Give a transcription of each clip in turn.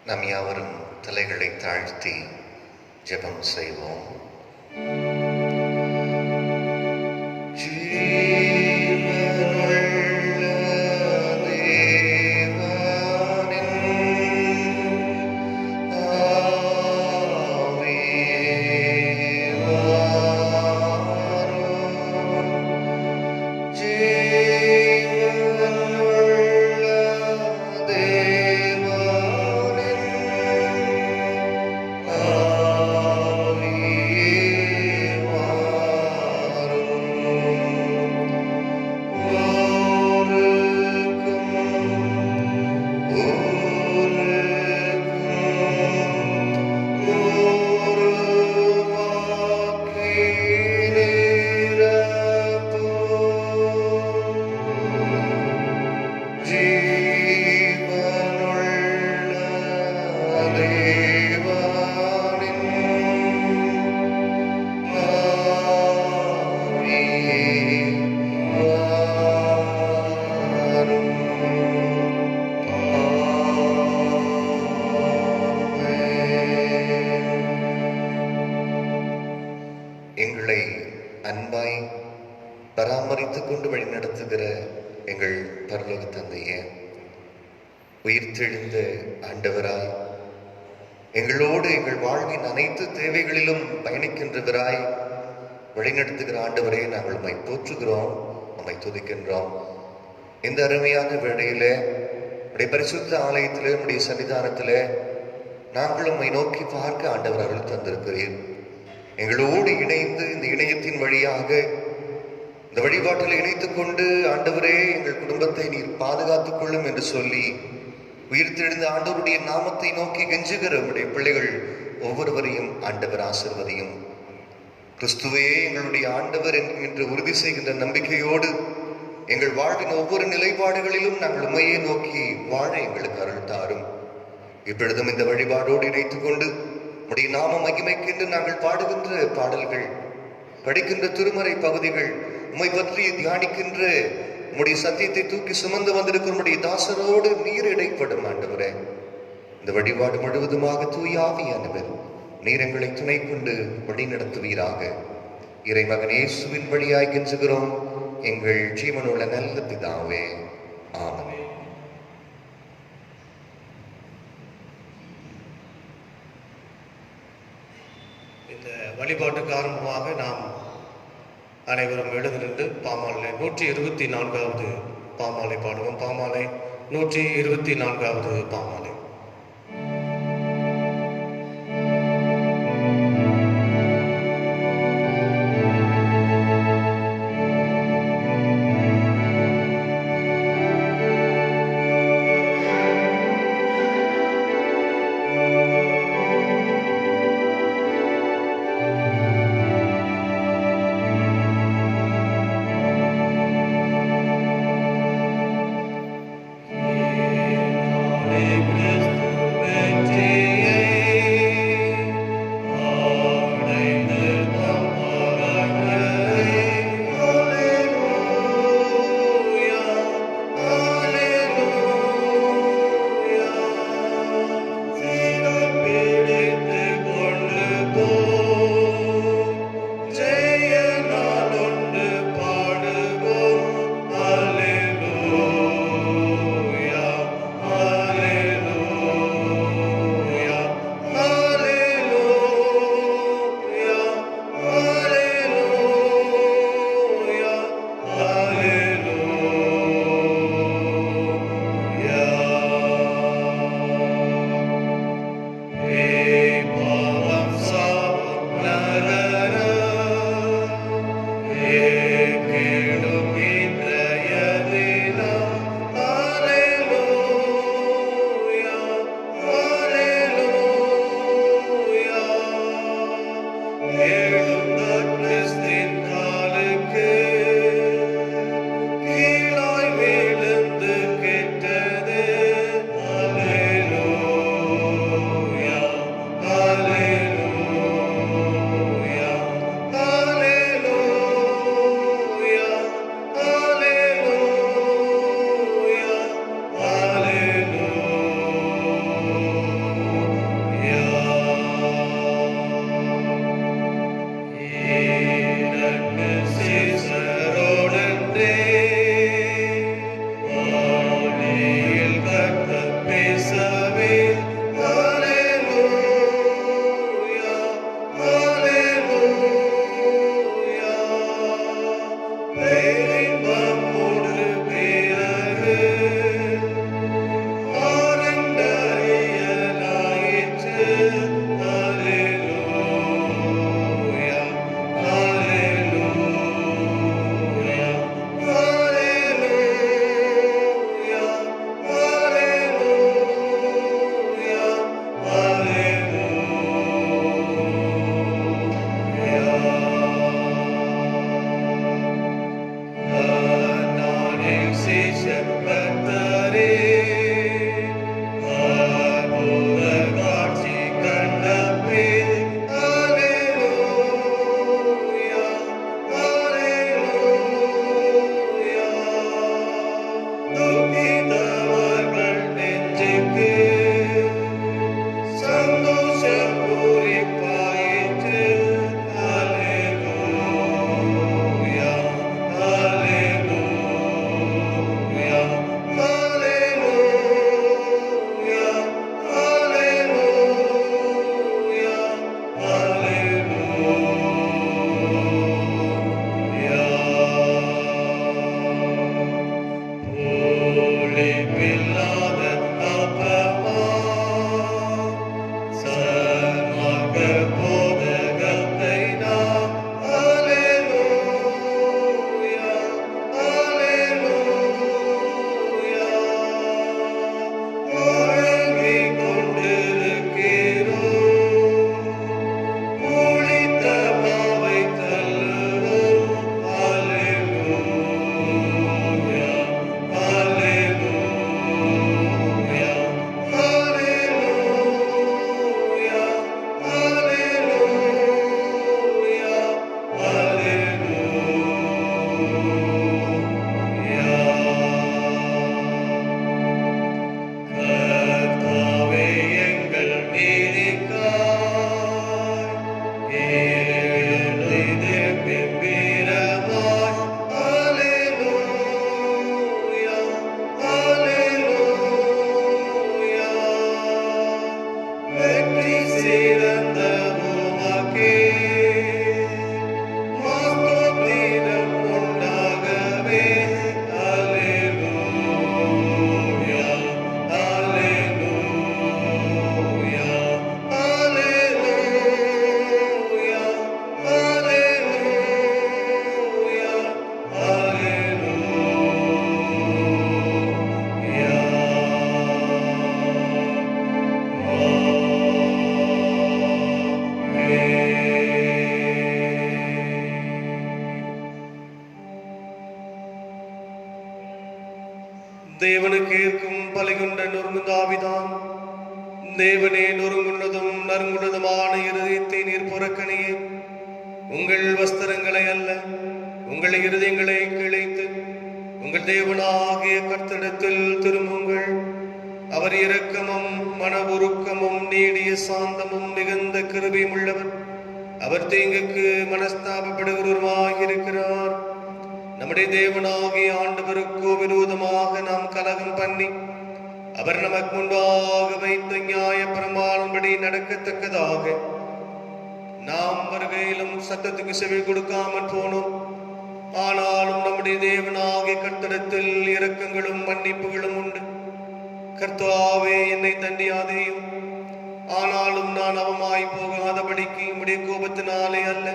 நாம் யாவரும் தலைகளை தாழ்த்தி ஜெபம் செய்வோம். எங்களை அன்பாய் பராமரித்துக் கொண்டு வழிநடத்துகிற எங்கள் பரலோக தந்தையே, உயிர்த்தெழுந்த ஆண்டவராய், எங்களோடு எங்கள் வாழ்வின் அனைத்து தேவைகளிலும் பயணிக்கின்றவராய் வழிநடத்துகிற ஆண்டவரே, நாங்கள் உம்மை போற்றுகிறோம், உம்மை துதிக்கின்றோம். இந்த அருமையான வேளையில உடைய பரிசுத்த ஆலயத்திலே, உடைய சன்னிதானத்திலே நாங்கள் உம்மை நோக்கி பார்க்க ஆண்டவர் அருள் தந்திருக்கிறீர். எங்களோடு இணைந்து இந்த இணையத்தின் வழியாக இந்த வழிபாட்டில் இணைத்துக் கொண்டு ஆண்டவரே, எங்கள் குடும்பத்தை நீர் பாதுகாத்துக் கொள்ளும் என்று சொல்லி உயிர்த்தெழுந்த ஆண்டவருடைய நாமத்தை நோக்கி கெஞ்சுகிற உடைய பிள்ளைகள் ஒவ்வொருவரையும் ஆண்டவர் ஆசீர்வதியும். கிறிஸ்துவே எங்களுடைய ஆண்டவர் என்று உறுதி செய்கின்ற நம்பிக்கையோடு எங்கள் வாழ்வின் ஒவ்வொரு நிலைப்பாடுகளிலும் நாங்கள் உண்மையை நோக்கி வாழ எங்களுக்கு அருள் தாரும். இப்பொழுதும் இந்த வழிபாடோடு இணைத்துக் கொண்டு உடைய நாம மகிமைக்கென்று நாங்கள் பாடுகின்ற பாடல்கள், படிக்கின்ற திருமறை பகுதிகள், உம்மை பற்றி தியானிக்கின்ற உம்முடைய சத்தியத்தை தூக்கி சுமந்து வந்திருக்கிற உம்முடைய தாசரோடு நீர் இடைப்படும் ஆண்டவரே. இந்த வழிபாடு முழுவதுமாக தூய ஆவியானவர் நீர் எங்களை துணை கொண்டு வழி நடத்துவீராக. இறைமகன் இயேசுவின் வழியாய் கெஞ்சுகிறோம் எங்கள் ஜீவனுள்ள நல்ல பிதாவே, ஆமென். இந்த வழிபாட்டுக்கு ஆரம்பமாக நாம் அனைவரும் எழுந்து நின்று பாமாலை 124வது பாமாலை பாடுவோம். பாமாலை 124வது பாமாலை. Amen. தேவனுக்கு ஏற்கும் பலிகொண்ட நொறுங்குந்தாவிதான். தேவனே நொறுங்குள்ளதும் நறுங்குள்ளதுமான இருதயத்தை நீர் புறக்கணியே. உங்கள் வஸ்திரங்களை அல்ல, உங்கள் இருதயங்களை கிளைத்து உங்கள் தேவனாகிய கர்த்தரிடத்தில் திரும்புங்கள். அவர் இரக்கமும் மன உருக்கமும் நீடிய சாந்தமும் மிகுந்த கிருபையும் உள்ளவர். அவர் தீங்குக்கு மனஸ்தாபப்படுகிறவருமாயிருக்கிறார். நம்முடைய தேவனாகிய ஆண்டவருக்கு விரோதமாக நாம் கலகம் பண்ணி அவர் நமக்கு முன்பாக வைத்த நியாய பிரமாணப்படி நடக்கத்தக்கதாக நாம் வருகையிலும் சத்தத்துக்கு செவி கொடுக்காமல் போனோம். ஆனாலும் நம்முடைய தேவனாகிய கர்த்தரிடத்தில் இரக்கங்களும் மன்னிப்புகளும் உண்டு. கர்த்தாவே, என்னை தண்டியாதேயும், ஆனாலும் நான் அவமாய் போகாதபடிக்கு உம்முடைய கோபத்தினாலே அல்ல,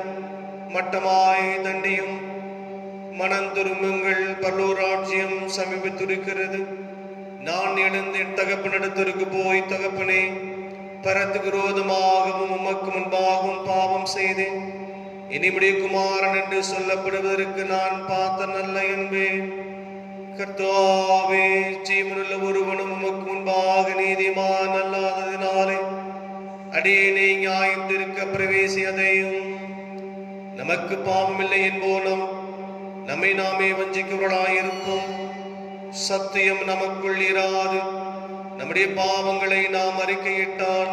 மட்டமாய் தண்டியும். மனம் திரும்புங்கள், பரலோராஜ்யம் சமீபத்திருக்கிறது. நான் எழுந்து என் தகப்பனிடத்திற்கு போய், தகப்பனே, பரத்துக்கு விரோதமாகவும் உமக்கு முன்பாகவும் பாவம் செய்தேன், இனிமுடைய குமாரன் என்று சொல்லப்படுவதற்கு நான் பாத்திரன் அல்ல என்பேன். கர்த்தாவே, ஜீவனுள்ள ஒருவனும் உமக்கு முன்பாக நீதிமான் அல்லாததினாலே அடியேனை நியாயம் தீர்க்க பிரவேசியதையும். நமக்கு பாவமில்லை என்போனும் நம்மை நாமே வஞ்சிக்கிறவர்களாயிருப்போம். சத்தியம் நமக்குள் இராது. நம்முடைய பாவங்களை நாம் அறிக்கையிட்டால்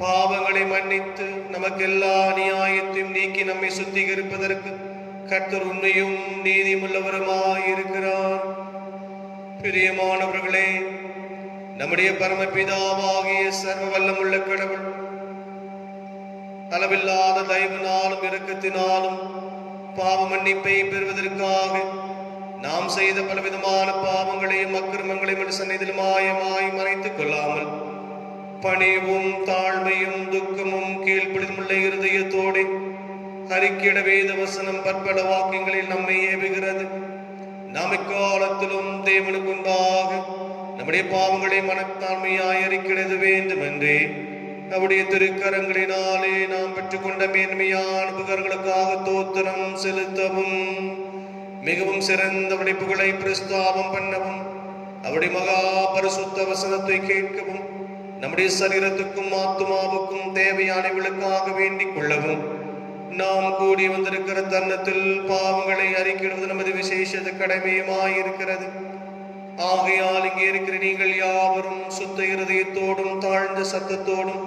பாவங்களை மன்னித்து நமக்கு எல்லா நியாயத்தையும் நீக்கி நம்மை சுத்திகரிப்பதற்கு கர்த்தர் உண்மையும் நீதியுள்ளவருமாயிருக்கிறார். பிரியமானவர்களே, நம்முடைய பரமபிதாவாகிய சர்வ வல்லமுள்ள கடவுள் அளவில்லாத தயவினாலும் இரக்கத்தினாலும் பாவ மன்னிப்பை பெறுவதற்காக நாம் செய்த பலவிதமான பாவங்களையும் அக்கிரமங்களையும் சந்நிதியில் மாயமாய் மறைத்துக் கொள்ளாமல் பணிவும் தாழ்மையும் துக்கமும் கீழ்ப்படியுமுள்ள இருதயத்தோடு அறிக்கையிட வேத வசனம் பற்பல வாக்கியங்களில் நம்மை ஏவுகிறது. நாம் எக்காலத்திலும் தேவனுக்கு முன்பாக நம்முடைய பாவங்களை மனத்தாழ்மையாய் அறிக்கிறது வேண்டும் என்றே நம்முடைய திருக்கரங்களினாலே நாம் பெற்றுக்கொண்ட மேன்மையான புகர்களுக்காக தோத்திரம் செலுத்தவும், மிகவும் சிறந்த படைப்புகளை பிரஸ்தாபம் பண்ணவும், அவருடைய மகா பரிசுத்த வசனத்தை கேட்கவும், நம்முடைய சரீரத்துக்கும் ஆத்துமாவுக்கும் தேவையானவர்களுக்காக வேண்டிக் கொள்ளவும் நாம் கூடி வந்திருக்கிற தருணத்தில் பாவங்களை அறிக்கையிடுவது நமது விசேஷ கடமையுமாயிருக்கிறது. ஆகையால் இங்கே இருக்கிற நீங்கள் யாவரும் சுத்த இருதயத்தோடும் தாழ்ந்த சத்தத்தோடும்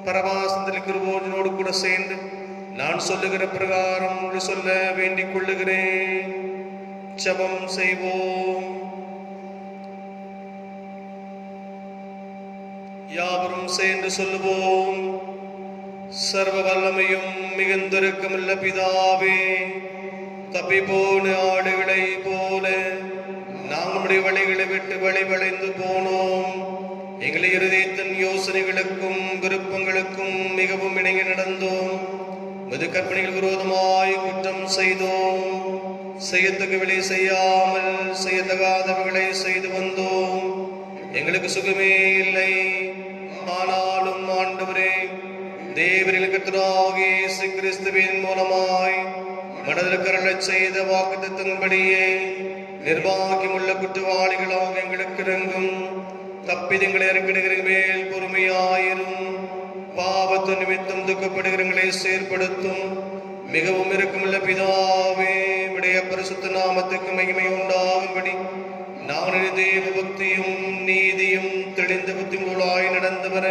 பரமாசத்தில் கிருபோஜனோடு கூட சேர்ந்து நான் சொல்லுகிற பிரகாரம் சொல்ல வேண்டிக் கொள்ளுகிறேன். ஜெபம் செய்வோம். யாவரும் சேர்ந்து சொல்லுவோம். சர்வ வல்லமையும் மிகுந்திருக்குமுள்ள பிதாவே, தப்பி போன ஆடுகளை போல நாம் நம்முடைய வழிகளை விட்டு வழிவளைந்து போனோம். எங்களை இருதயத்தின் யோசனைகளுக்கும் விருப்பங்களுக்கும் மிகவும் இணங்கி நடந்தோம். மது கற்பனைகள் விரோதமாய் குற்றம் செய்தோம். செய்யத்தக்கவளை செய்யாமல் செய்யத்தகாதவர்களை செய்து வந்தோம். எங்களுக்கு சுகமே இல்லை. ஆனாலும் ஆண்டவரே, தேவரின் கர்த்தராகிய இயேசு கிறிஸ்துவின் மூலமாய் மனதில் கருளச் செய்த வாக்குத்தத்தின்படியே நிர்வாகியமுள்ள குற்றவாளிகளாக எங்களுக்கு இறங்கும். தப்பிதங்களை இறக்கிடுகிற மேல் பொறுமையாயிரும். பாவத்து நிமித்தம் துக்கப்படுகிறவர்களை செயற்படுத்தும் மிகவும் இருக்குமுள்ள பிதாவே, உடைய பரிசுத்த நாமத்துக்கு மகிமை உண்டாகும்படி நான் தேவ பக்தியும் நீதியும் தெளிந்த புத்திமுள்ளாய் நடந்து வர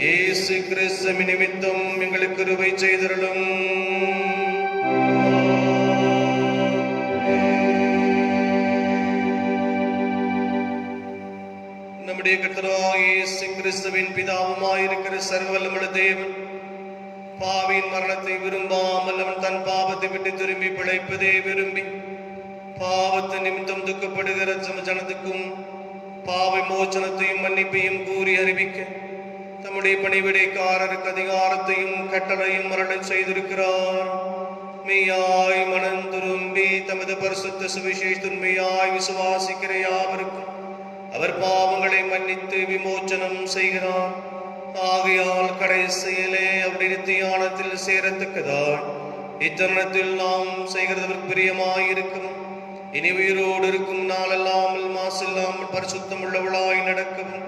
இயேசு கிறிஸ்து நிமித்தம் எங்களுக்கு கிருபை செய்தருளும். நம்முடைய கர்த்தராகிய இயேசு கிறிஸ்துவின் பிதாவுமாயிருக்கிற சர்வவல்லமையுள்ள தேவன் பாவியின் மரணத்தை விரும்பாமல் அவன் தன் பாவத்தை விட்டு திரும்பி பிழைப்பதே விரும்பி பாவத்தை நிமித்தம் துக்கப்படுகிற ஜனத்துக்கும் பாவை மோச்சனத்தையும் மன்னிப்பையும் கூறி அறிவிக்க தம்முடைய பணிவிடைக்காரருக்கு அதிகாரத்தையும் கட்டளையும் மரணம் செய்திருக்கிறார். மெய்யாய் மனம் திரும்பி தமது பரிசுத்த சுவிசேஷத்துண்மையாய் விசுவாசிக்கிற யாவருக்கும் அவர் பாவங்களை மன்னித்து விமோச்சனம் செய்கிறார். ஆகையால் கடைசியிலே அவருடைய தியானத்தில் சேரத்தக்கதால் இத்தருணத்தில் நாம் செய்கிறதற்கு பிரியமாயிருக்கும். இனி உயிரோடு இருக்கும் நாளல்லாமல் மாசில்லாமல் பரிசுத்தம் உள்ளவளாய் நடக்கவும்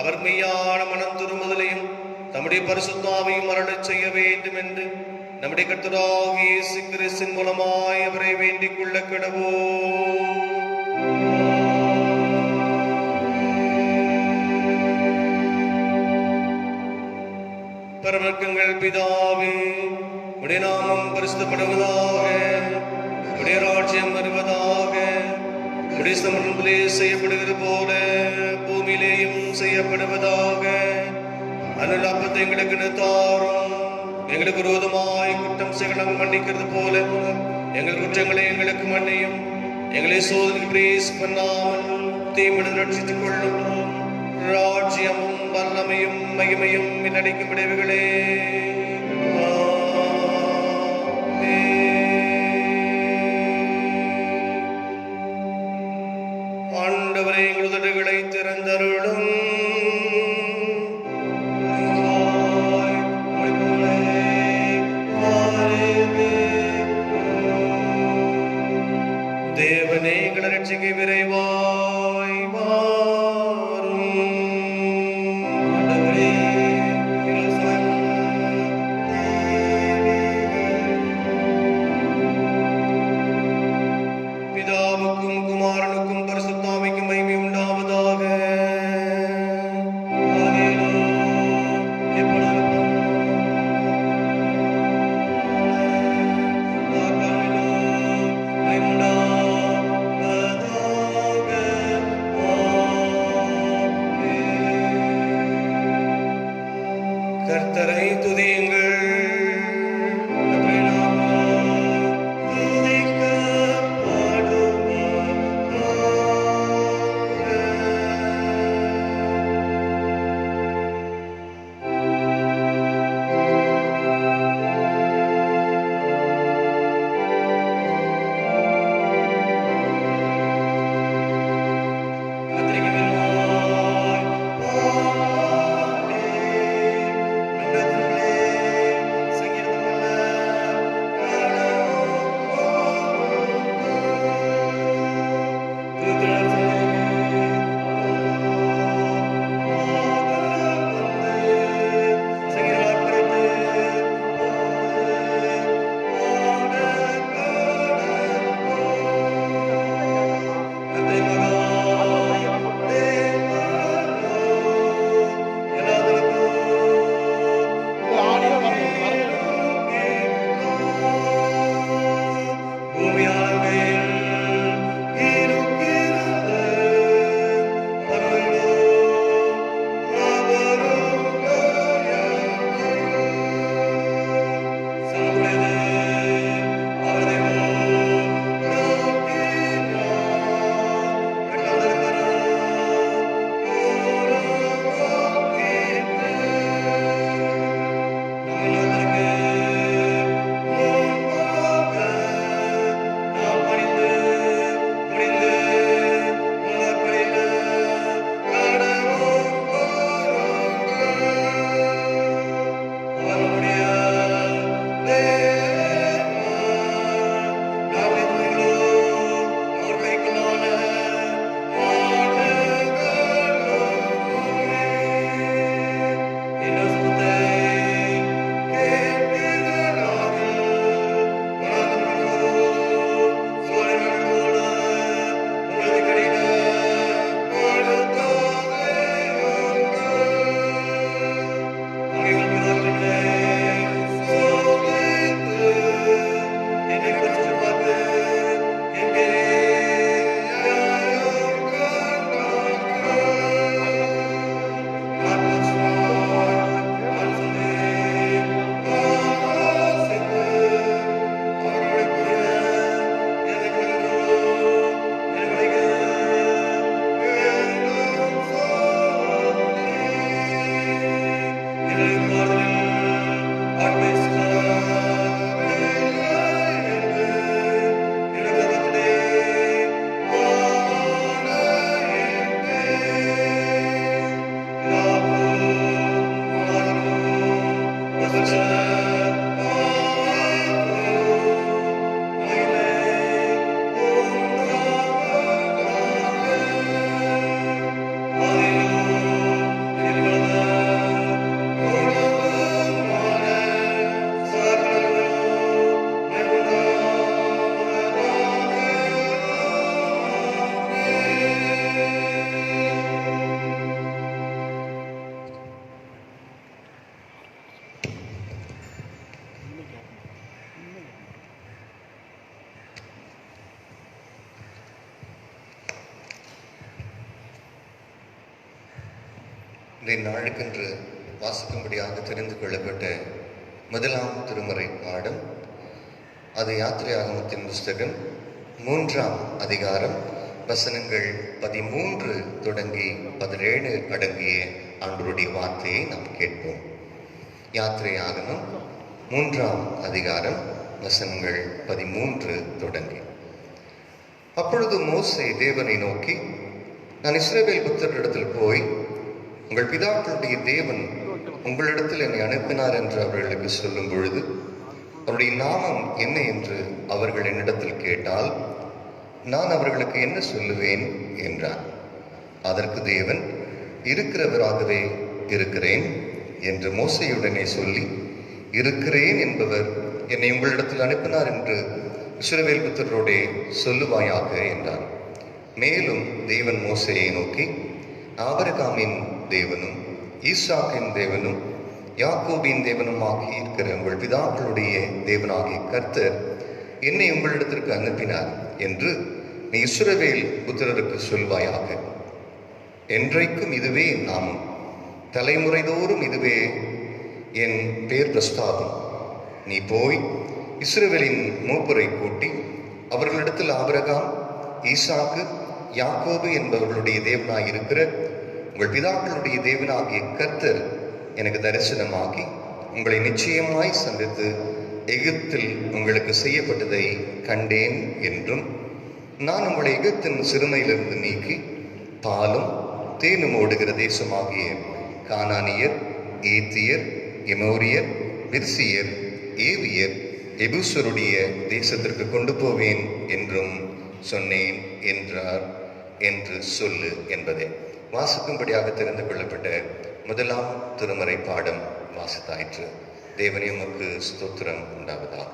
அவர் மெய்யான மனம் திரும்புதலையும் தம்முடைய பரிசுத்தாவையும் அருளச் செய்ய வேண்டும் என்று நம்முடைய கர்த்தராகிய இயேசு கிறிஸ்துவின் மூலமாய் அவரை வேண்டிக் கொள்ள கடவோம். பரமக்கங்கள் பிதாவே, உடைய நாமம் பரிசுத்தப்படுவதாக, உடைய ராஜ்யம் வருவதாக, உடைய சமூகத்திலே செய்யப்படுகிறது போல பூமியிலேயும் செய்யப்படுவதாக. அனுல் அப்பத்தை எங்களுக்கு தாரும், எங்களுக்கு விரோதமாய் குற்றம் செய்யணும் மன்னிக்கிறது போல எங்கள் குற்றங்களை எங்களுக்கு மன்னியும், எங்களை சோதனைக்கு பிரேஸ் பண்ணாமல் தீமையிலிருந்து ரட்சித்துக் கொள்ளும். ராஜ்யமும் வல்லமையும் மகிமையும் நடிக்கும் விளைவுகளே. ஆண்டவரே, எங்கள் உதடுகளை திறந்தருளும். தேவனே, எங்கள் ரட்சிக்கை விரைவாய் வாரும். பிதாவுக்கும் குமாரனுக்கும் பரிசுத்தாவிக்கும் மகிமை உண்டாவதாக. கர்த்தரை துதியுங்கள். இன்றைய நாளுக்கென்று வாசிக்கும்படியாக தெரிந்து கொள்ளப்பட்ட முதலாம் திருமறை பாடம் அது யாத்திரையாகமத்தின் புஸ்தகம் 3ஆம் அதிகாரம் வசனங்கள் 13 தொடங்கி 17 அடங்கிய ஆண்டவருடைய வார்த்தையை நாம் கேட்போம். யாத்திரையாகமம் 3ஆம் அதிகாரம் வசனங்கள் 13 தொடங்கி. அப்பொழுது மோசே தேவனை நோக்கி, நான் இஸ்ரவேல் புத்திரரிடத்தில் போய், உங்கள் பிதாக்களுடைய தேவன் உங்களிடத்தில் என்னை அனுப்பினார் என்று அவர்களுக்கு சொல்லும் பொழுது அவருடைய நாமம் என்ன என்று அவர்கள் என்னிடத்தில் கேட்டால் நான் அவர்களுக்கு என்ன சொல்லுவேன் என்றார். அதற்கு தேவன், இருக்கிறவராகவே இருக்கிறேன் என்று மோசேயுடனே சொல்லி, இருக்கிறேன் என்பவர் என்னை உங்களிடத்தில் அனுப்பினார் என்று இஸ்ரவேல் புத்திரரோடே சொல்லுவாயாக என்றார். மேலும் தேவன் மோசேயை நோக்கி, ஆபிரகாமின் தேவனும் ஈசாக்கின் தேவனும் யாக்கோபின் தேவனும் ஆகி இருக்கிற உங்கள் பிதாக்களுடைய தேவனாகிய கர்த்தர் என்னை உங்களிடத்திற்கு அனுப்பினார் என்று நீ இஸ்ரவேல் புத்திரருக்கு சொல்வாயாக. என்றைக்கும் இதுவே என் நாமம், தலைமுறைதோறும் இதுவே என் பேர் பிரஸ்தாபம். நீ போய் இஸ்ரவேலின் மூப்பரை கூட்டி அவர்களிடத்தில் ஆபிரகாம், ஈசாக்கு, யாக்கோபு என்பவர்களுடைய தேவனாய் இருக்கிற உங்கள் பிதாக்களுடைய தேவனாகிய கர்த்தர் எனக்கு தரிசனமாகி உங்களை நிச்சயமாய் சந்தித்து எகிப்தில் உங்களுக்கு செய்யப்பட்டதை கண்டேன் என்றும், நான் உங்களை எகிப்தின் சிறுமையிலிருந்து நீக்கி பாலும் தேனும் ஓடுகிற தேசமாகிய கானானியர், ஏத்தியர், எமோரியர், விர்சியர், ஏவியர், எபூசருடைய தேசத்திற்கு கொண்டு போவேன் என்றும் சொன்னேன் என்றார் என்று சொல்லு என்பதே வாசிக்கும்படியாக தெரிந்து கொள்ளப்பட்ட முதலாம் திருமறை பாடம் வாசித்தாயிற்று. தேவனே உமக்கு ஸ்தோத்திரம் உண்டாவதாக.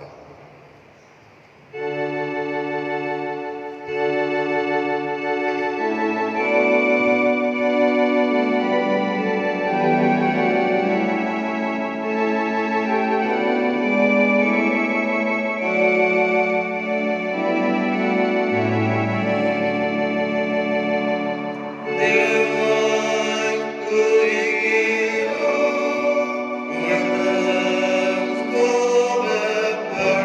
Forever.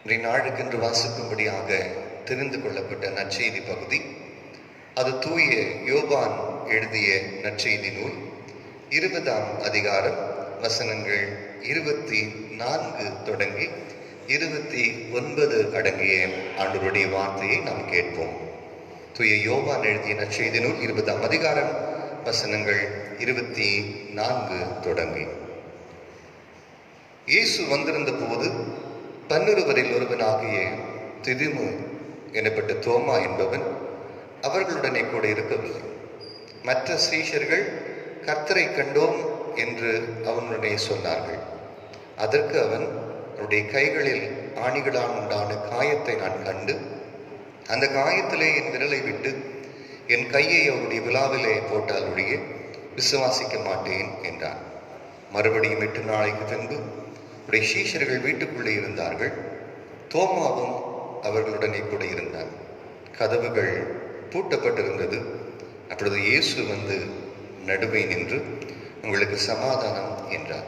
இன்றைய நாளுக்கென்று வாசிக்கும்படியாக தெரிந்து கொள்ளப்பட்ட நற்செய்தி பகுதி, அது தூய யோவான் எழுதிய நற்செய்தி நூல் 20ஆம் அதிகாரம் வசனங்கள் 24 தொடங்கி 29 அடங்கிய ஆண்டவருடைய வார்த்தையை நாம் கேட்போம். தூய யோவான் எழுதிய நற்செய்தி நூல் 20ஆம் அதிகாரம் வசனங்கள் 24 தொடங்கி. இயேசு வந்திருந்த போது 12 ஒருவனாகிய திதிமு எனப்பட்ட தோமா என்பவன் அவர்களுடனே கூட இருக்கவில்லை. மற்ற சீஷர்கள் கர்த்தரை கண்டோம் என்று அவனுடனே சொன்னார்கள். அதற்கு அவன், அவருடைய கைகளில் ஆணிகளால் உண்டான காயத்தை நான் கண்டு, அந்த காயத்திலே என் விரலை விட்டு என் கையை அவருடைய விழாவிலே போட்டால் ஒழிய விசுவாசிக்க மாட்டேன் என்றான். மறுபடியும் 8 நாளைக்கு பின்பு அவருடைய சீஷர்கள் வீட்டுக்குள்ளே இருந்தார்கள். தோமாவும் அவர்களுடனே கூட இருந்தான். கதவுகள் பூட்டப்பட்டிருந்தது. அப்பொழுது இயேசு வந்து நடுவே நின்று, உங்களுக்கு சமாதானம் என்றார்.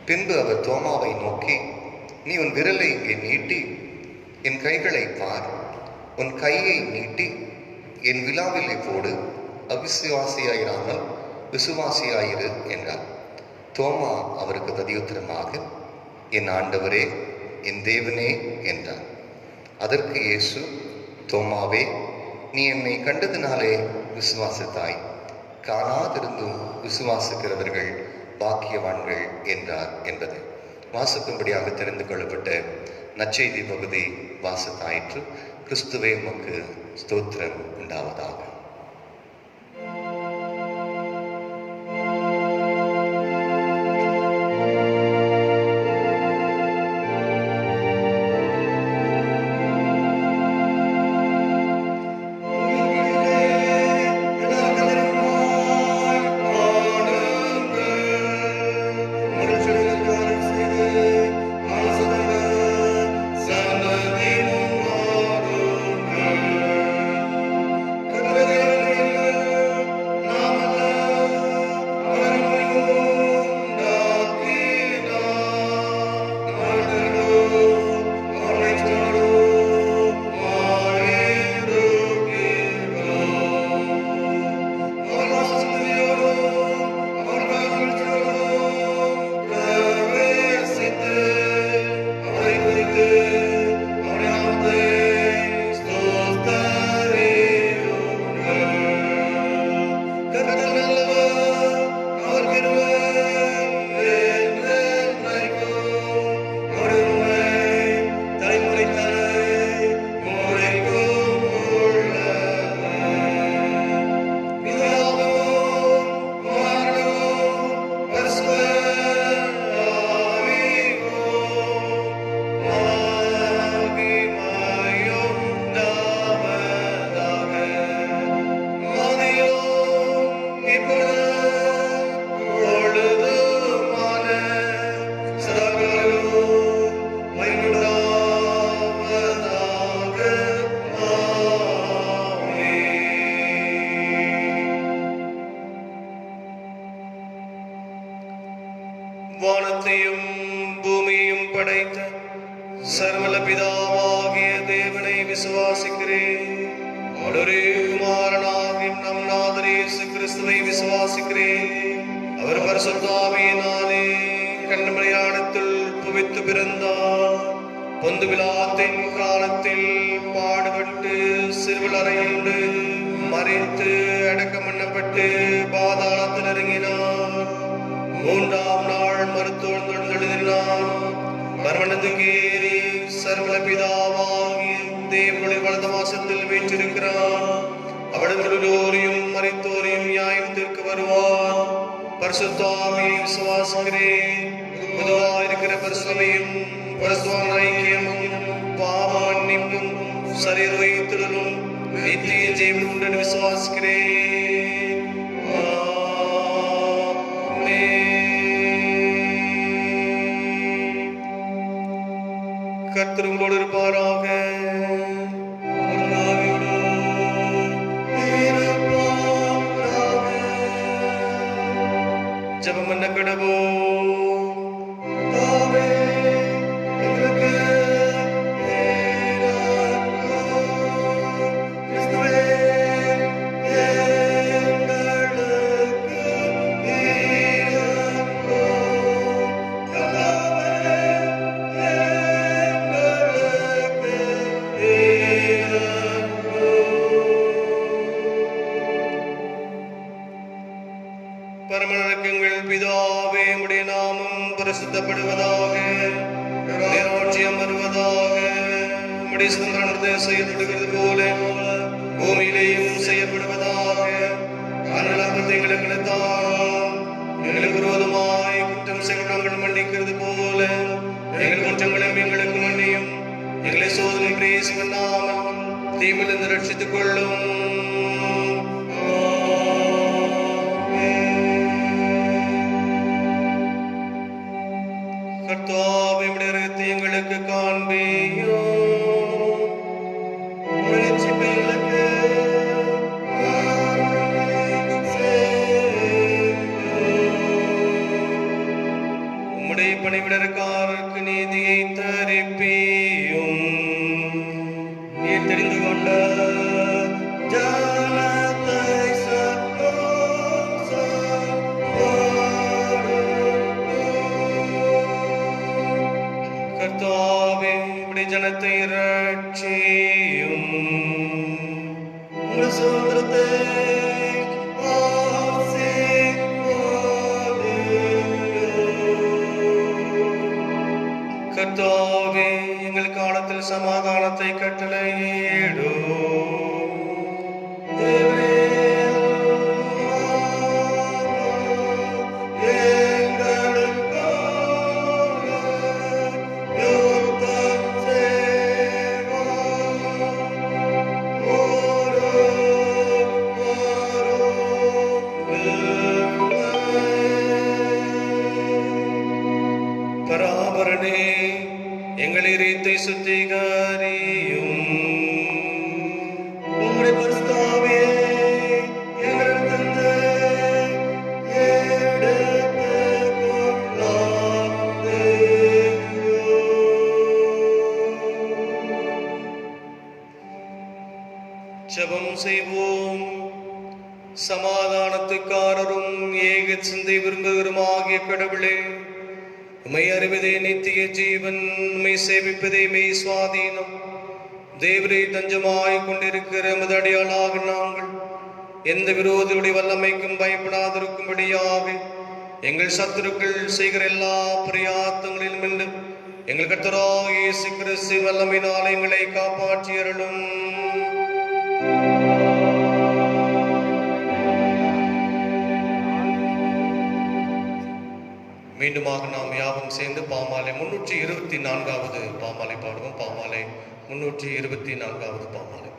பின்பு அவர் தோமாவை நோக்கி, நீ உன் விரலை இங்கே நீட்டி என் கைகளை பார், உன் கையை நீட்டி என் விழாவிலே போடு, அவிசுவாசியாயிராமல் விசுவாசியாயிரு என்றார். தோமா அவருக்கு பதியுத்தரமாக, என் ஆண்டவரே, என் தேவனே என்றார். அதற்கு இயேசு, தோமாவே, நீ என்னை கண்டதினாலே விசுவாசித்தாய், காணாதிருந்தும் விசுவாசிக்கிறவர்கள் பாக்கியவான்கள் என்றார் என்பது வாசிக்கும்படியாக தெரிந்து கொள்ளப்பட்ட நற்செய்தி பகுதி வாசத்தாயிற்று. கிறிஸ்துவே உமக்கு ஸ்தோத்திரம் உண்டாவதாக. வானத்தையும் பூமியையும் படைத்த சர்வல பிதாவாகிய தேவனை விசுவாசிக்கிறேன். அவருடைய குமாரனாகிய நம் நாதர் இயேசு கிறிஸ்துவை விசுவாசிக்கிறேன். அவர் பரிசுத்த ஆவியினாலே கன்னிமரியாணத்தில் புவித்து பிறந்தார். பொந்து பிலாத்தின் காலத்தில் பாடுபட்டு சிறுவில் அறையுண்டு மறித்து அடக்கம் பண்ணப்பட்டு பாதாளத்தில் இறங்கினார். 3ஆம் நாள் மருத்துவம் மரணத்துக்கு ஏறி சர்வல பிதாவாகிய தேவனுடைய வலது வாசத்தில் வீற்றிருக்கிறார். அவடத்திலோரையும் மரித்தோரையும் நியாயத்திற்கு வருவார். பரிசுத்த ஆவியை விசுவாசிக்கிறேன். பொதுவாயிருக்கிற பரிசுத்தமையும் பரிசுத்த ஐக்கியமும் பாவ மன்னிப்பும் சரீர உயிர்த்தெழுதலும் நித்திய ஜீவன் உண்டு விசுவாசிக்கிறேன். கர்த்தர் உங்களோடு இருப்பாராக. ஜெபம் பண்ண கடவோம். கர்த்தாவே உம்முடைய நாமம் பரிசுத்தப்படுவதாக, உம்முடைய ராஜ்யம் வருவதாக, உம்முடைய சித்தம் செய்யப்படுகிறது போல பூமியிலேயும் செய்யப்படுவதாக. அந்நிலத்தை எங்களுக்கு தாரும், எங்களுக்கு விரோதமாய் குற்றம் செய்கிறவர்கள் மன்னிக்கிறது போல எங்கள் குற்றங்களையும் எங்களுக்கு மன்னியும். எங்களை சோதனை பிரேசி பண்ணாமல் தீமிலிருந்து ரட்சித்துக் கொள்ளும். கர்த்தாவே உம்முடைய இரக்கத்தை எங்களுக்கு காண்பியும். உம்முடைய பணிவிடருக்காரருக்கு நீதியை தரிப்பியும். நீ தெரிந்து கொண்ட கர்த்தாவே உம்முடைய ஜனத்தை ரட்சியும். உங்கள் சுதந்திரத்தை கர்த்தாவே எங்கள் காலத்தில் சமாதானத்தை கட்டளையிடும். பராபரனே எங்கள் இதயத்தை சுத்திகரியும். உம்முடைய பரிசுத்தாவியை எங்கள் தந்து எடுத்துக் ஜெபம் செய்வோம். சமாதானத்துக்காரரும் ஏக சிந்தை விரும்புகிறோமாகிய கடவுளே, உம்மை அறிவதே நித்திய ஜீவன், உம்மை சேவிப்பதே மெய் சுவாதீனம். தேவரை தஞ்சமாய் கொண்டிருக்கிற எமது அடியாளாக நாங்கள் எந்த விரோதியுடைய வல்லமைக்கும் பயப்படாதிருக்கும்படியாக எங்கள் சத்துருக்கள் செய்கிற எல்லா பிரயாத்தங்களிலும் இருந்து எங்கள் கர்த்தராகிய இயேசு கிறிஸ்து வல்லமையினால் எங்களை காப்பாற்றி அருளும். மீண்டுமாக நாம் யாவும் சேர்ந்து பாமாலை 324வது பாமாலை பாடுவோம். பாமாலை 324வது பாமாலை.